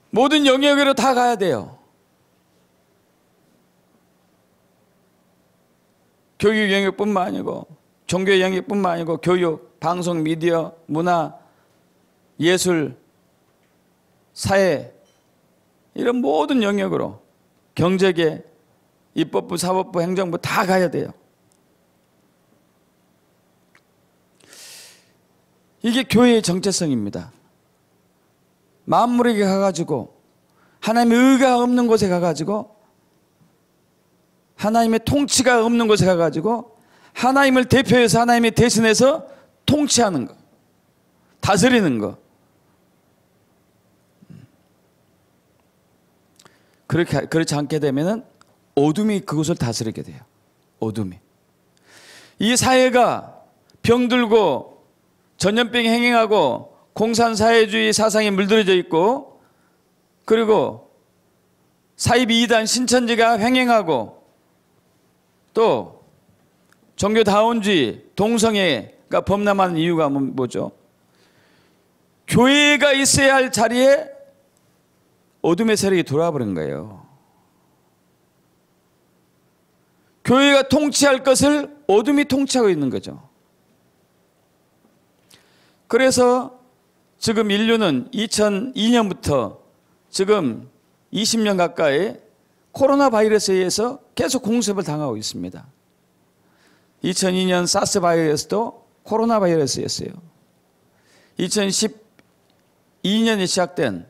모든 영역으로 다 가야 돼요. 교육 영역뿐만 아니고 종교 영역뿐만 아니고 교육, 방송, 미디어, 문화, 예술, 사회 이런 모든 영역으로 경제계, 입법부, 사법부, 행정부 다 가야 돼요. 이게 교회의 정체성입니다. 만물에게 가가지고 하나님의 의가 없는 곳에 가가지고 하나님의 통치가 없는 곳에 가가지고 하나님을 대표해서 하나님의 대신해서 통치하는 거, 다스리는 거. 그렇지 않게 되면은 어둠이 그곳을 다스리게 돼요. 어둠이. 이 사회가 병들고 전염병이 행행하고 공산사회주의 사상에 물들어져 있고 그리고 사이비 이단 신천지가 횡행하고 또 종교다원주의 동성애가 범람하는 이유가 뭐죠? 교회가 있어야 할 자리에 어둠의 세력이 들어와 버린 거예요. 교회가 통치할 것을 어둠이 통치하고 있는 거죠. 그래서 지금 인류는 2002년부터 지금 20년 가까이 코로나 바이러스에 의해서 계속 공습을 당하고 있습니다. 2002년 사스 바이러스도 코로나 바이러스였어요. 2012년에 시작된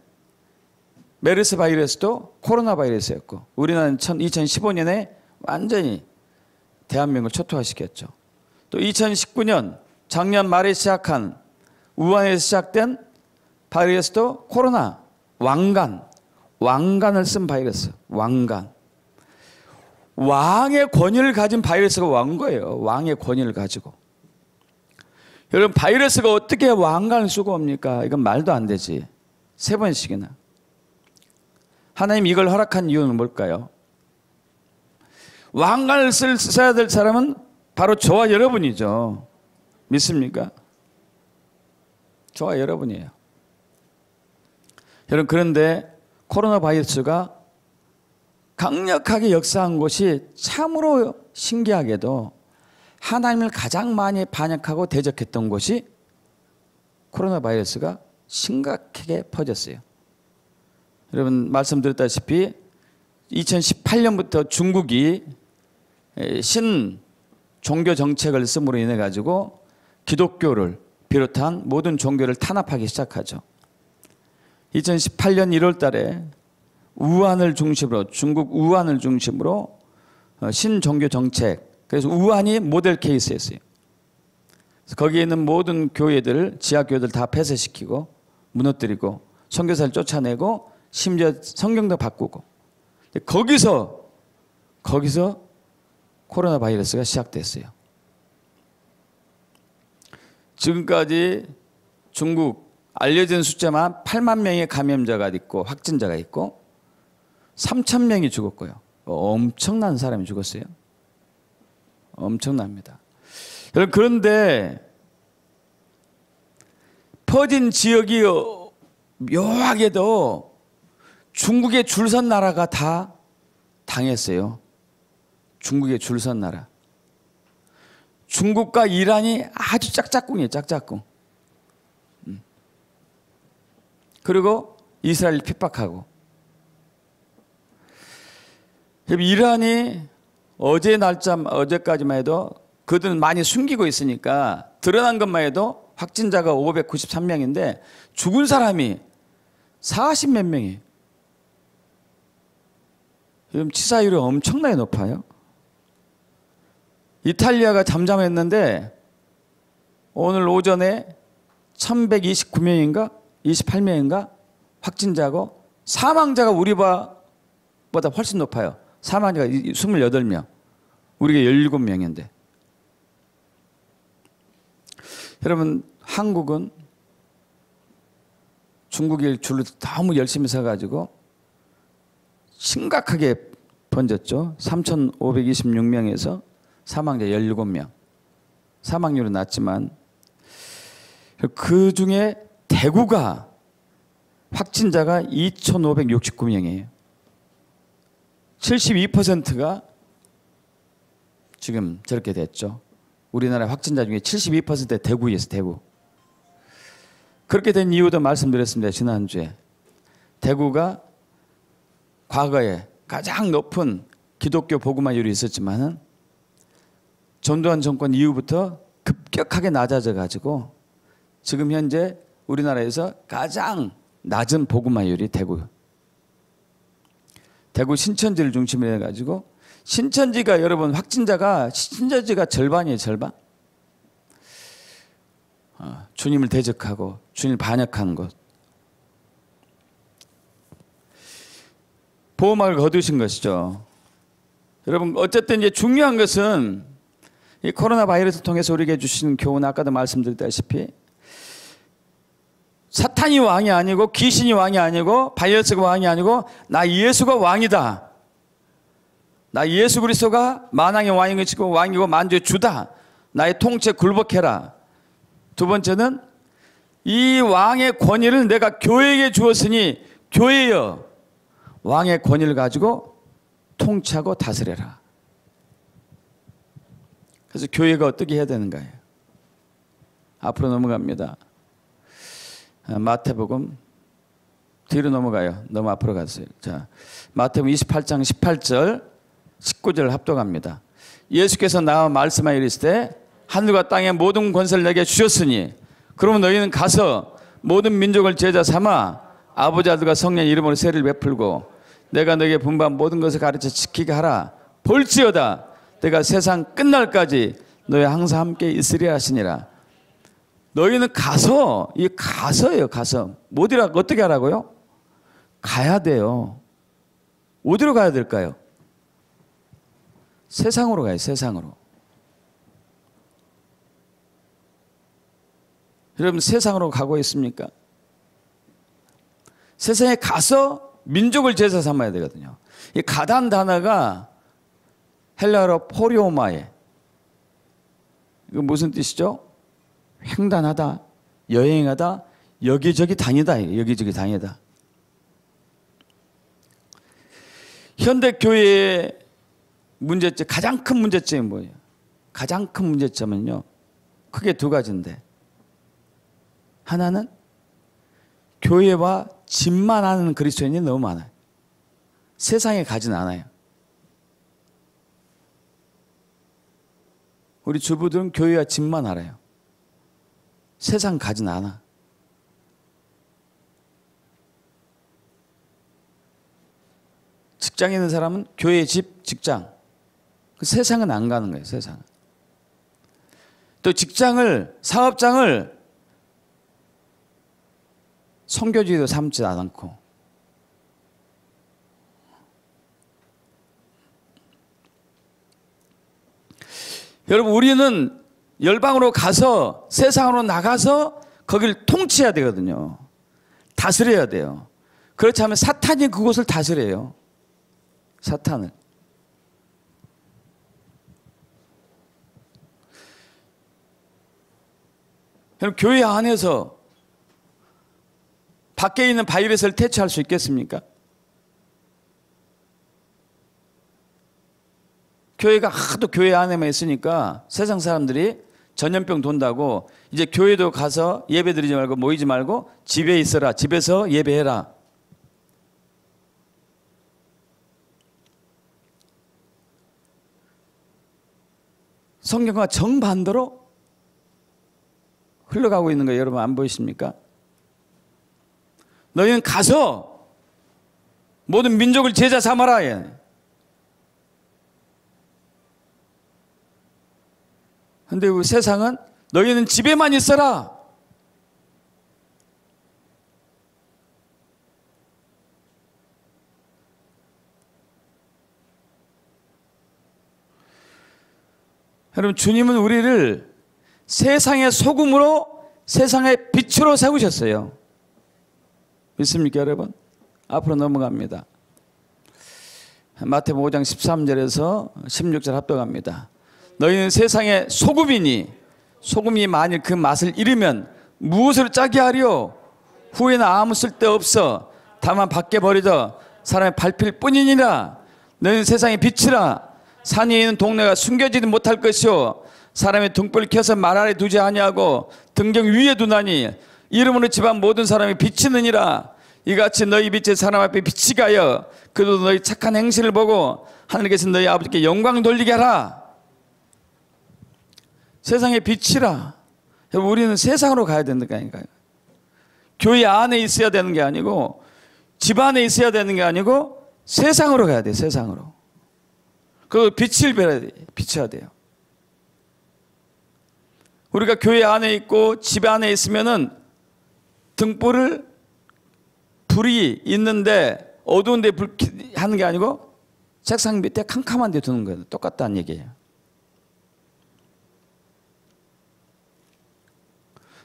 메르스 바이러스도 코로나 바이러스였고 우리나라는 2015년에 완전히 대한민국을 초토화시켰죠. 또 2019년 작년 말에 시작한 우한에서 시작된 바이러스도 코로나, 왕관을 쓴 바이러스, 왕관. 왕의 권위를 가진 바이러스가 온 거예요. 왕의 권위를 가지고. 여러분 바이러스가 어떻게 왕관을 쓰고 옵니까? 이건 말도 안 되지. 3번씩이나. 하나님 이걸 허락한 이유는 뭘까요? 왕관을 써야 될 사람은 바로 저와 여러분이죠. 믿습니까? 저와 여러분이에요. 여러분 그런데 코로나 바이러스가 강력하게 역사한 것이 참으로 신기하게도 하나님을 가장 많이 반역하고 대적했던 곳이 코로나 바이러스가 심각하게 퍼졌어요. 여러분 말씀드렸다시피 2018년부터 중국이 신종교 정책을 씀으로 인해 가지고 기독교를 비롯한 모든 종교를 탄압하기 시작하죠. 2018년 1월 달에 우한을 중심으로 중국 우한을 중심으로 신종교 정책 그래서 우한이 모델 케이스였어요. 그래서 거기에 있는 모든 교회들 지하교회들 다 폐쇄시키고 무너뜨리고 선교사를 쫓아내고 심지어 성경도 바꾸고 거기서 코로나 바이러스가 시작됐어요. 지금까지 중국 알려진 숫자만 8만 명의 감염자가 있고 확진자가 있고 3천 명이 죽었고요. 엄청난 사람이 죽었어요. 엄청납니다. 여러분, 그런데 퍼진 지역이 묘하게도 중국에 줄선 나라가 다 당했어요. 중국에 줄선 나라. 중국과 이란이 아주 짝짝꿍이에요. 짝짝꿍. 그리고 이스라엘 핍박하고. 이란이 어제까지만 해도 그들은 많이 숨기고 있으니까 드러난 것만 해도 확진자가 593명인데 죽은 사람이 40몇 명이에요. 지금 치사율이 엄청나게 높아요. 이탈리아가 잠잠했는데 오늘 오전에 1129명인가 28명인가 확진자고 사망자가 우리보다 훨씬 높아요. 사망자가 28명, 우리가 17명인데. 여러분, 한국은 중국일 줄을 너무 열심히 서가지고 심각하게 번졌죠. 3,526명에서 사망자 17명. 사망률은 낮지만 그 중에 대구가 확진자가 2,569명이에요. 72%가 지금 저렇게 됐죠. 우리나라 확진자 중에 72%가 대구에서 대구. 그렇게 된 이유도 말씀드렸습니다. 지난주에. 대구가 과거에 가장 높은 기독교 복음화율이 있었지만은 전두환 정권 이후부터 급격하게 낮아져 가지고 지금 현재 우리나라에서 가장 낮은 복음화율이 대구. 대구 신천지를 중심으로 해가지고 신천지가 여러분 신천지가 절반이에요. 절반. 주님을 대적하고 주님을 반역하는 것. 보호막을 거두신 것이죠. 여러분, 어쨌든 이제 중요한 것은 이 코로나 바이러스를 통해서 우리에게 주신 교훈, 아까도 말씀드렸다시피 사탄이 왕이 아니고 귀신이 왕이 아니고 바이러스가 왕이 아니고 나 예수가 왕이다. 나 예수 그리스도가 만왕의 왕이고 만주의 주다. 나의 통치에 굴복해라. 두 번째는 이 왕의 권위를 내가 교회에게 주었으니 교회여 왕의 권위를 가지고 통치하고 다스려라. 그래서 교회가 어떻게 해야 되는가요? 앞으로 넘어갑니다. 마태복음 뒤로 넘어가요. 너무 앞으로 갔어요. 자, 마태복음 28장 18절 19절 합독합니다. 예수께서 나와 말씀하여 이르시되 하늘과 땅의 모든 권세를 내게 주셨으니 그러면 너희는 가서 모든 민족을 제자 삼아 아버지 아들과 성령 이름으로 세례를 베풀고 내가 너에게 분부한 모든 것을 가르쳐 지키게 하라. 볼지어다 내가 세상 끝날까지 너희 항상 함께 있으리라 하시니라. 너희는 가서예요. 가서 어떻게 하라고요? 가야 돼요. 어디로 가야 될까요? 세상으로 가요. 세상으로. 여러분, 세상으로 가고 있습니까? 세상에 가서 민족을 제사 삼아야 되거든요. 이 가단 단어가 헬라어로 포리오마에, 이거 무슨 뜻이죠? 횡단하다, 여행하다, 여기저기 다니다. 여기저기 다니다. 현대 교회의 문제점, 가장 큰 문제점이 뭐예요? 가장 큰 문제점은요, 크게 두 가지인데, 하나는 교회와 집만 하는 그리스도인이 너무 많아요. 세상에 가진 않아요. 우리 주부들은 교회와 집만 알아요. 세상 가진 않아. 직장에 있는 사람은 교회, 집, 직장. 그 세상은 안 가는 거예요. 세상은. 또 사업장을 선교지도 삼지 않고 여러분, 우리는 열방으로 가서 세상으로 나가서 거기를 통치해야 되거든요. 다스려야 돼요. 그렇지 않으면 사탄이 그곳을 다스려요. 사탄을. 그럼 교회 안에서 밖에 있는 바이러스를 퇴치할 수 있겠습니까? 교회가 하도 교회 안에만 있으니까 세상 사람들이 전염병 돈다고 이제 교회도 가서 예배 드리지 말고 모이지 말고 집에 있어라. 집에서 예배해라. 성경과 정반대로 흘러가고 있는 거 여러분 안 보이십니까? 너희는 가서 모든 민족을 제자 삼아라. 그런데 우리 세상은 너희는 집에만 있어라. 여러분, 주님은 우리를 세상의 소금으로 세상의 빛으로 세우셨어요. 믿습니까, 여러분? 앞으로 넘어갑니다. 마태복음 5장 13절에서 16절 합독합니다. 너희는 세상의 소금이니 소금이 만일 그 맛을 잃으면 무엇으로 짜게 하리요? 후에는 아무 쓸데없어 다만 밖에 버려져 사람의 밟힐 뿐이니라. 너희는 세상의 빛이라. 산에 있는 동네가 숨겨지지 못할 것이요 사람의 등불을 켜서 말 아래 두지 아니하고 등경 위에 두나니 이름으로 집안 모든 사람이 비치느니라. 이같이 너희 빛이 사람 앞에 빛이 가여 그도 너희 착한 행실을 보고 하늘께서 너희 아버지께 영광 돌리게 하라. 세상의 빛이라. 우리는 세상으로 가야 된다니까요. 교회 안에 있어야 되는 게 아니고 집 안에 있어야 되는 게 아니고 세상으로 가야 돼요. 세상으로. 그 빛을 비춰야 돼요. 우리가 교회 안에 있고 집 안에 있으면은 등불을 불이 있는데 어두운데 불 하는 게 아니고 책상 밑에 캄캄한 데 두는 거예요. 똑같다는 얘기예요.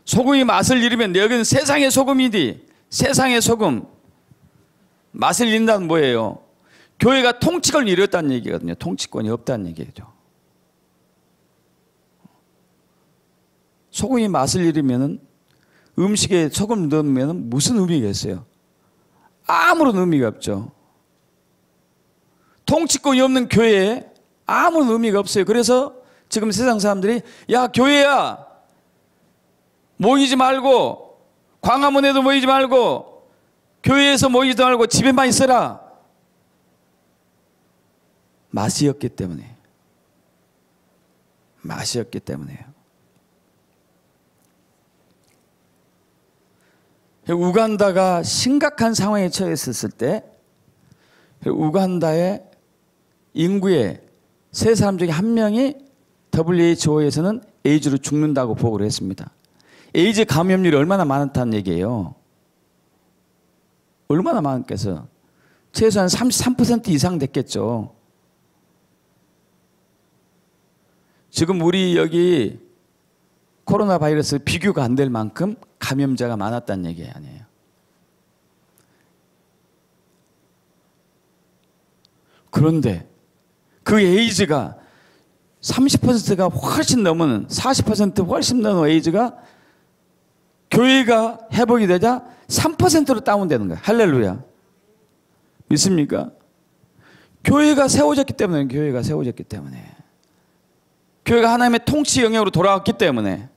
소금이 맛을 잃으면 여기는 세상의 소금이디. 세상의 소금. 맛을 잃는다는 뭐예요? 교회가 통치권을 잃었다는 얘기거든요. 통치권이 없다는 얘기죠. 소금이 맛을 잃으면 음식에 소금 넣으면 무슨 의미가 있어요? 아무런 의미가 없죠. 통치권이 없는 교회에 아무런 의미가 없어요. 그래서 지금 세상 사람들이 야 교회야 모이지 말고 광화문에도 모이지 말고 교회에서 모이지도 말고 집에만 있어라. 맛이었기 때문에. 맛이었기 때문에요. 우간다가 심각한 상황에 처했을 때 우간다의 인구의 세 사람 중에 한 명이 WHO에서는 에이즈로 죽는다고 보고를 했습니다. 에이즈 감염률이 얼마나 많다는 얘기예요. 얼마나 많겠어요? 최소한 33% 이상 됐겠죠. 지금 우리 여기 코로나 바이러스 비교가 안 될 만큼 감염자가 많았다는 얘기 아니에요. 그런데 그 에이즈가 30%가 훨씬 넘은 40% 훨씬 넘은 에이즈가 교회가 회복이 되자 3%로 다운되는 거예요. 할렐루야. 믿습니까? 교회가 세워졌기 때문에. 교회가 세워졌기 때문에. 교회가 하나님의 통치 영역으로 돌아왔기 때문에.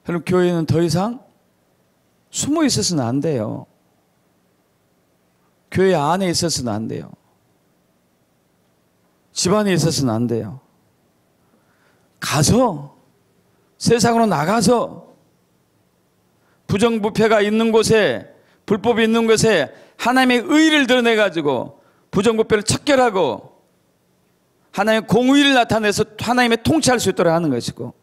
여러분, 교회는 더 이상 숨어 있어서는 안 돼요. 교회 안에 있어서는 안 돼요. 집안에 있어서는 안 돼요. 가서 세상으로 나가서 부정부패가 있는 곳에 불법이 있는 곳에 하나님의 의를 드러내가지고 부정부패를 척결하고 하나님의 공의를 나타내서 하나님의 통치할 수 있도록 하는 것이고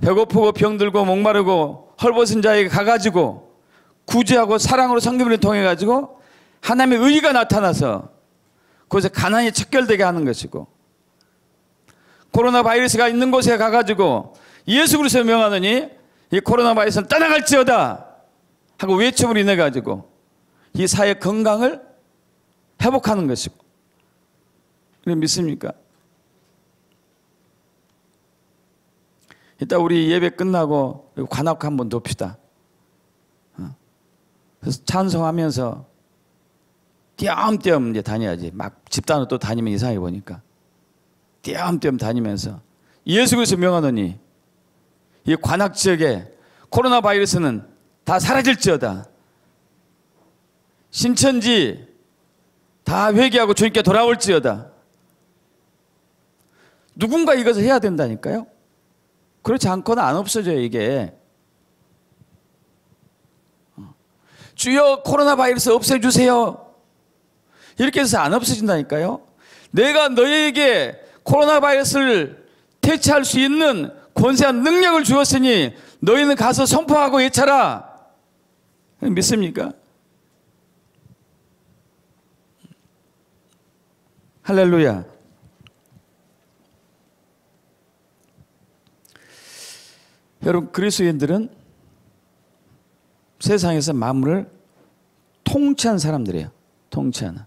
배고프고 병들고 목마르고 헐벗은 자에게 가가지고 구제하고 사랑으로 성경을 통해 가지고 하나님의 의가 나타나서 그곳에 가난이 척결되게 하는 것이고 코로나 바이러스가 있는 곳에 가가지고 예수 그리스도를 명하느니 이 코로나 바이러스는 떠나갈지어다 하고 외침을 인해 가지고 이 사회 건강을 회복하는 것이고. 믿습니까? 이따 우리 예배 끝나고 관악 한번 돕시다. 그래서 찬송하면서 띄엄띄엄 이제 다녀야지. 막 집단으로 또 다니면 이상해 보니까. 띄엄띄엄 다니면서 예수 그리스도 명하노니 이 관악 지역에 코로나 바이러스는 다 사라질지어다. 신천지 다 회개하고 주님께 돌아올지어다. 누군가 이것을 해야 된다니까요. 그렇지 않고는 안 없어져요, 이게. 주여 코로나 바이러스 없애주세요. 이렇게 해서 안 없어진다니까요. 내가 너희에게 코로나 바이러스를 퇴치할 수 있는 권세한 능력을 주었으니 너희는 가서 선포하고 외쳐라. 믿습니까? 할렐루야. 여러분, 그리스도인들은 세상에서 만물을 통치한 사람들이에요. 통치하는.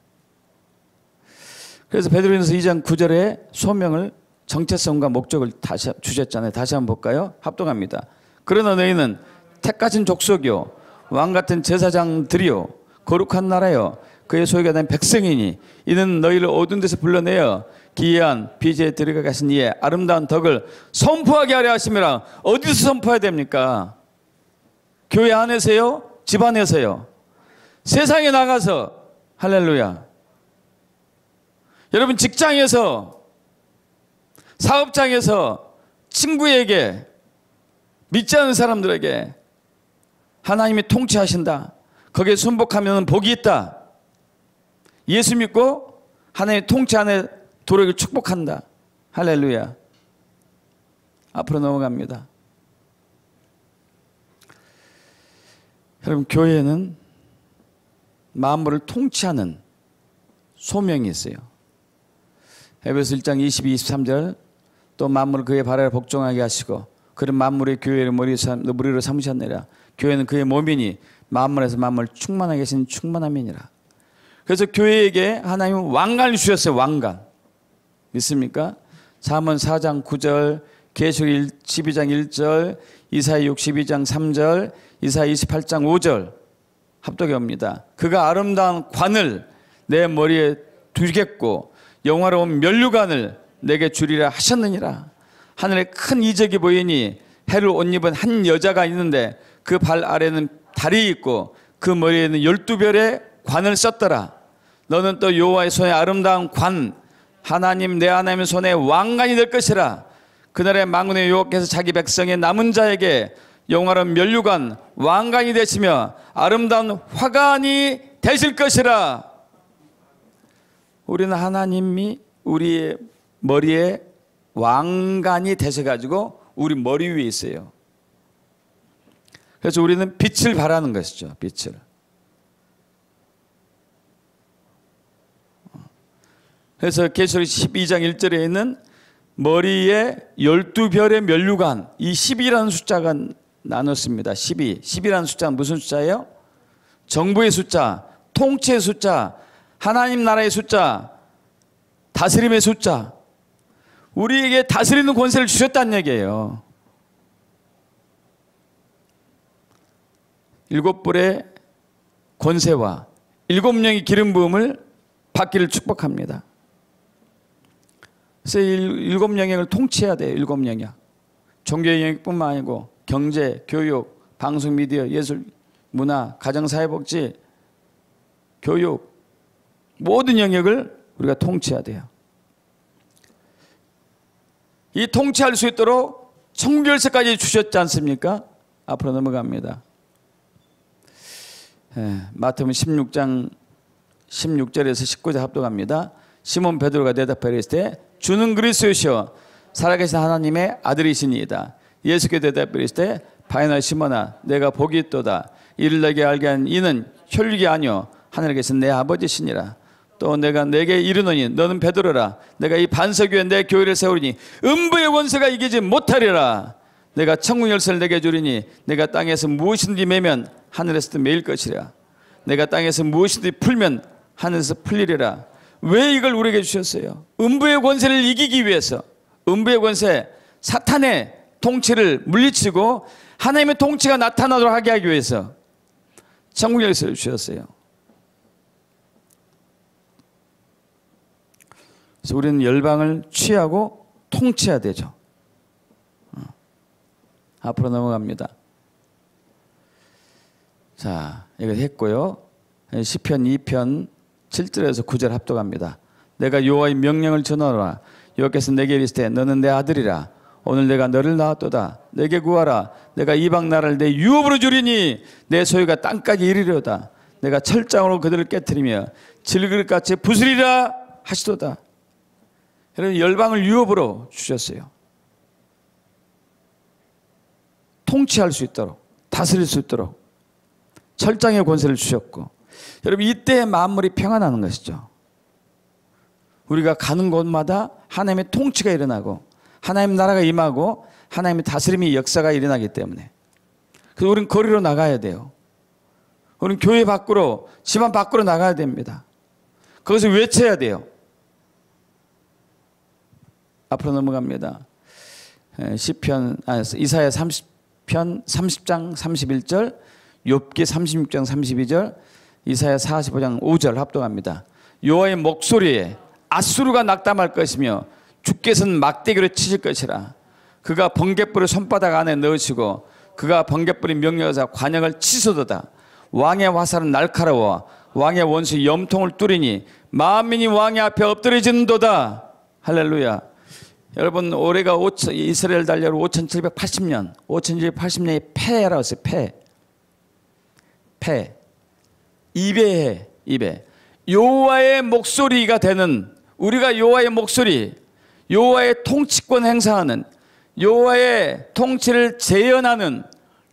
그래서 베드로전서 2장 9절에 소명을, 정체성과 목적을 다시 주셨잖아요. 다시 한번 볼까요? 합동합니다. 그러나 너희는 택하신 족속이요 왕같은 제사장들이요 거룩한 나라요 그의 소유가 된 백성이니 이는 너희를 어두운 데서 불러내어 기이한 빛에 들어가 계신 이의 아름다운 덕을 선포하게 하려 하심이라. 어디서 선포해야 됩니까? 교회 안에서요? 집 안에서요? 세상에 나가서. 할렐루야. 여러분, 직장에서, 사업장에서, 친구에게, 믿지 않는 사람들에게 하나님이 통치하신다. 거기에 순복하면 복이 있다. 예수 믿고 하나님의 통치 안에 도로를 축복한다. 할렐루야. 앞으로 넘어갑니다. 여러분, 교회에는 만물을 통치하는 소명이 있어요. 에베소 1장 22, 23절 또 만물을 그의 발에 복종하게 하시고 그런 만물의 교회를 머리로 삼으셨느니라. 교회는 그의 몸이니 만물에서 만물 충만하게 계신 충만함이니라. 그래서 교회에게 하나님은 왕관을 주셨어요. 왕관. 믿습니까? 잠언 4장 9절, 계시록 12장 1절, 이사야 62장 3절, 이사야 28장 5절 합독해 옵니다. 그가 아름다운 관을 내 머리에 두겠고 영화로운 면류관을 내게 주리라 하셨느니라. 하늘에 큰 이적이 보이니 해를 옷 입은 한 여자가 있는데 그 발 아래는 달이 있고 그 머리에는 12별의 관을 썼더라. 너는 또 여호와의 손에 아름다운 관, 하나님 내 하나님의 손에 왕관이 될 것이라. 그날에 만군의 여호와께서 자기 백성의 남은 자에게 영화로운 면류관, 왕관이 되시며 아름다운 화관이 되실 것이라. 우리는 하나님이 우리의 머리에 왕관이 되셔가지고 우리 머리 위에 있어요. 그래서 우리는 빛을 발하는 것이죠. 빛을. 그래서 계시록 12장 1절에 있는 머리에 12별의 면류관, 이 12라는 숫자가 나눴습니다. 12. 12라는 숫자는 무슨 숫자예요? 정부의 숫자, 통치의 숫자, 하나님 나라의 숫자, 다스림의 숫자. 우리에게 다스리는 권세를 주셨다는 얘기예요. 7불의 권세와 7명의 기름 부음을 받기를 축복합니다. 그래서 7영역을 통치해야 돼요. 7영역. 종교의 영역뿐만 아니고 경제, 교육, 방송, 미디어, 예술, 문화, 가정사회복지, 교육 모든 영역을 우리가 통치해야 돼요. 이 통치할 수 있도록 청결세까지 주셨지 않습니까? 앞으로 넘어갑니다. 마태복음 16장 16절에서 19절 합독합니다. 시몬 베드로가 대답하여 이르시되 주는 그리스도시요 살아계신 하나님의 아들이시니이다. 예수께 대답하여 이르시되 바요나 시몬아 내가 복이 있도다. 이를 내게 알게 한 이는 혈육이 아니요 하늘에 계신 내 아버지시니라. 또 내가 내게 이르노니 너는 베드로라. 내가 이 반석 위에 내 교회를 세우리니 음부의 원수가 이기지 못하리라. 내가 천국 열쇠를 내게 주리니 내가 땅에서 무엇이든지 매면 하늘에서도 매일 것이라. 내가 땅에서 무엇이든지 풀면 하늘에서 풀리리라. 왜 이걸 우리에게 주셨어요? 음부의 권세를 이기기 위해서, 음부의 권세, 사탄의 통치를 물리치고 하나님의 통치가 나타나도록 하게 하기 위해서 천국 열쇠를 주셨어요. 그래서 우리는 열방을 취하고 통치해야 되죠. 앞으로 넘어갑니다. 자, 이거 했고요. 시편 2편 7절에서 9절 합독합니다. 내가 여호와의 명령을 전하노라. 여호와께서 내게 이르시되 너는 내 아들이라. 오늘 내가 너를 낳았도다. 내게 구하라. 내가 이방 나라를 내 유업으로 주리니 내 소유가 땅까지 이르리로다. 내가 철장으로 그들을 깨뜨리며 질그릇같이 부수리라 하시도다. 여러분, 열방을 유업으로 주셨어요. 통치할 수 있도록, 다스릴 수 있도록 철장의 권세를 주셨고, 여러분, 이때 만물이 평안하는 것이죠. 우리가 가는 곳마다 하나님의 통치가 일어나고 하나님 나라가 임하고 하나님의 다스림이 역사가 일어나기 때문에, 그래서 우리는 거리로 나가야 돼요. 우리는 교회 밖으로, 집안 밖으로 나가야 됩니다. 거기서 외쳐야 돼요. 앞으로 넘어갑니다. 이사야 30편 30장 31절, 욥기 36장 32절, 이사야 45장 5절 합독합니다. 여호와의 목소리에 앗수르가 낙담할 것이며 주께서는 막대기로 치실 것이라. 그가 번갯불을 손바닥 안에 넣으시고 그가 번갯불이 명령하사 관역을 치소도다. 왕의 화살은 날카로워 왕의 원수 염통을 뚫으니 만민이 왕의 앞에 엎드려지는도다. 할렐루야. 여러분, 올해가 이스라엘 달려로 5780년, 5780년이 폐해라고 했어요. 폐. 입에 여호와의 목소리가 되는, 우리가 여호와의 목소리, 여호와의 통치권 행사하는, 여호와의 통치를 재현하는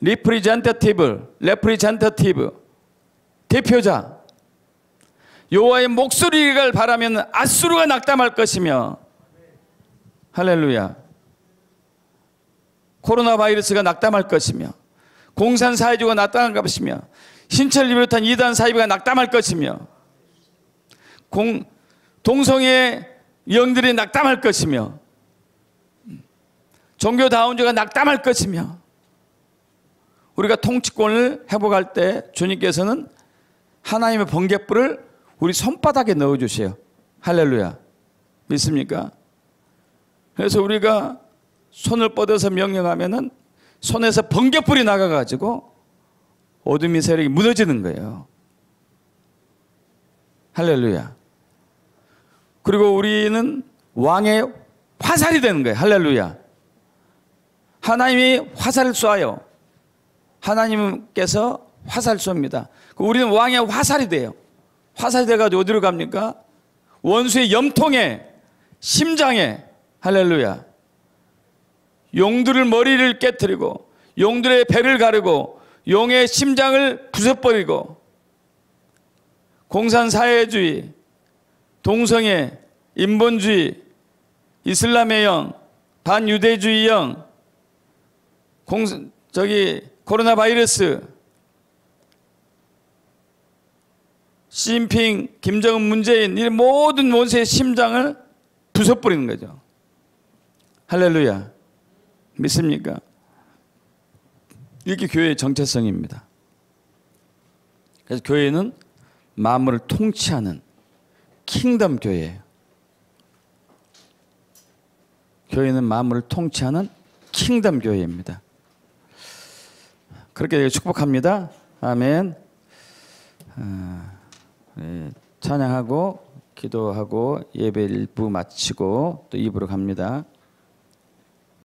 representative 대표자, 여호와의 목소리를 바라면 앗수르가 낙담할 것이며, 할렐루야. 코로나 바이러스가 낙담할 것이며, 공산 사회주의가 낙담할 것이며, 신천지를 비롯한 이단 사이비가 낙담할 것이며, 동성애 영들이 낙담할 것이며, 종교다운주가 낙담할 것이며, 우리가 통치권을 회복할 때 주님께서는 하나님의 번갯불을 우리 손바닥에 넣어주세요. 할렐루야. 믿습니까? 그래서 우리가 손을 뻗어서 명령하면은 손에서 번갯불이 나가가지고 어둠의 세력이 무너지는 거예요. 할렐루야. 그리고 우리는 왕의 화살이 되는 거예요. 할렐루야. 하나님이 화살을 쏴요. 하나님께서 화살 쏩니다. 우리는 왕의 화살이 돼요. 화살이 돼가지고 어디로 갑니까? 원수의 염통에, 심장에, 할렐루야. 용들을 머리를 깨뜨리고 용들의 배를 가르고 용의 심장을 부숴버리고, 공산사회주의, 동성애, 인본주의, 이슬람의 영, 반유대주의 영, 코로나 바이러스, 시진핑, 김정은, 문재인, 이 모든 원수의 심장을 부숴버리는 거죠. 할렐루야. 믿습니까? 이게 교회의 정체성입니다. 그래서 교회는 만물을 통치하는 킹덤 교회예요. 교회는 만물을 통치하는 킹덤 교회입니다. 그렇게 축복합니다. 아멘. 찬양하고 기도하고 예배 1부 마치고 또 2부로 갑니다.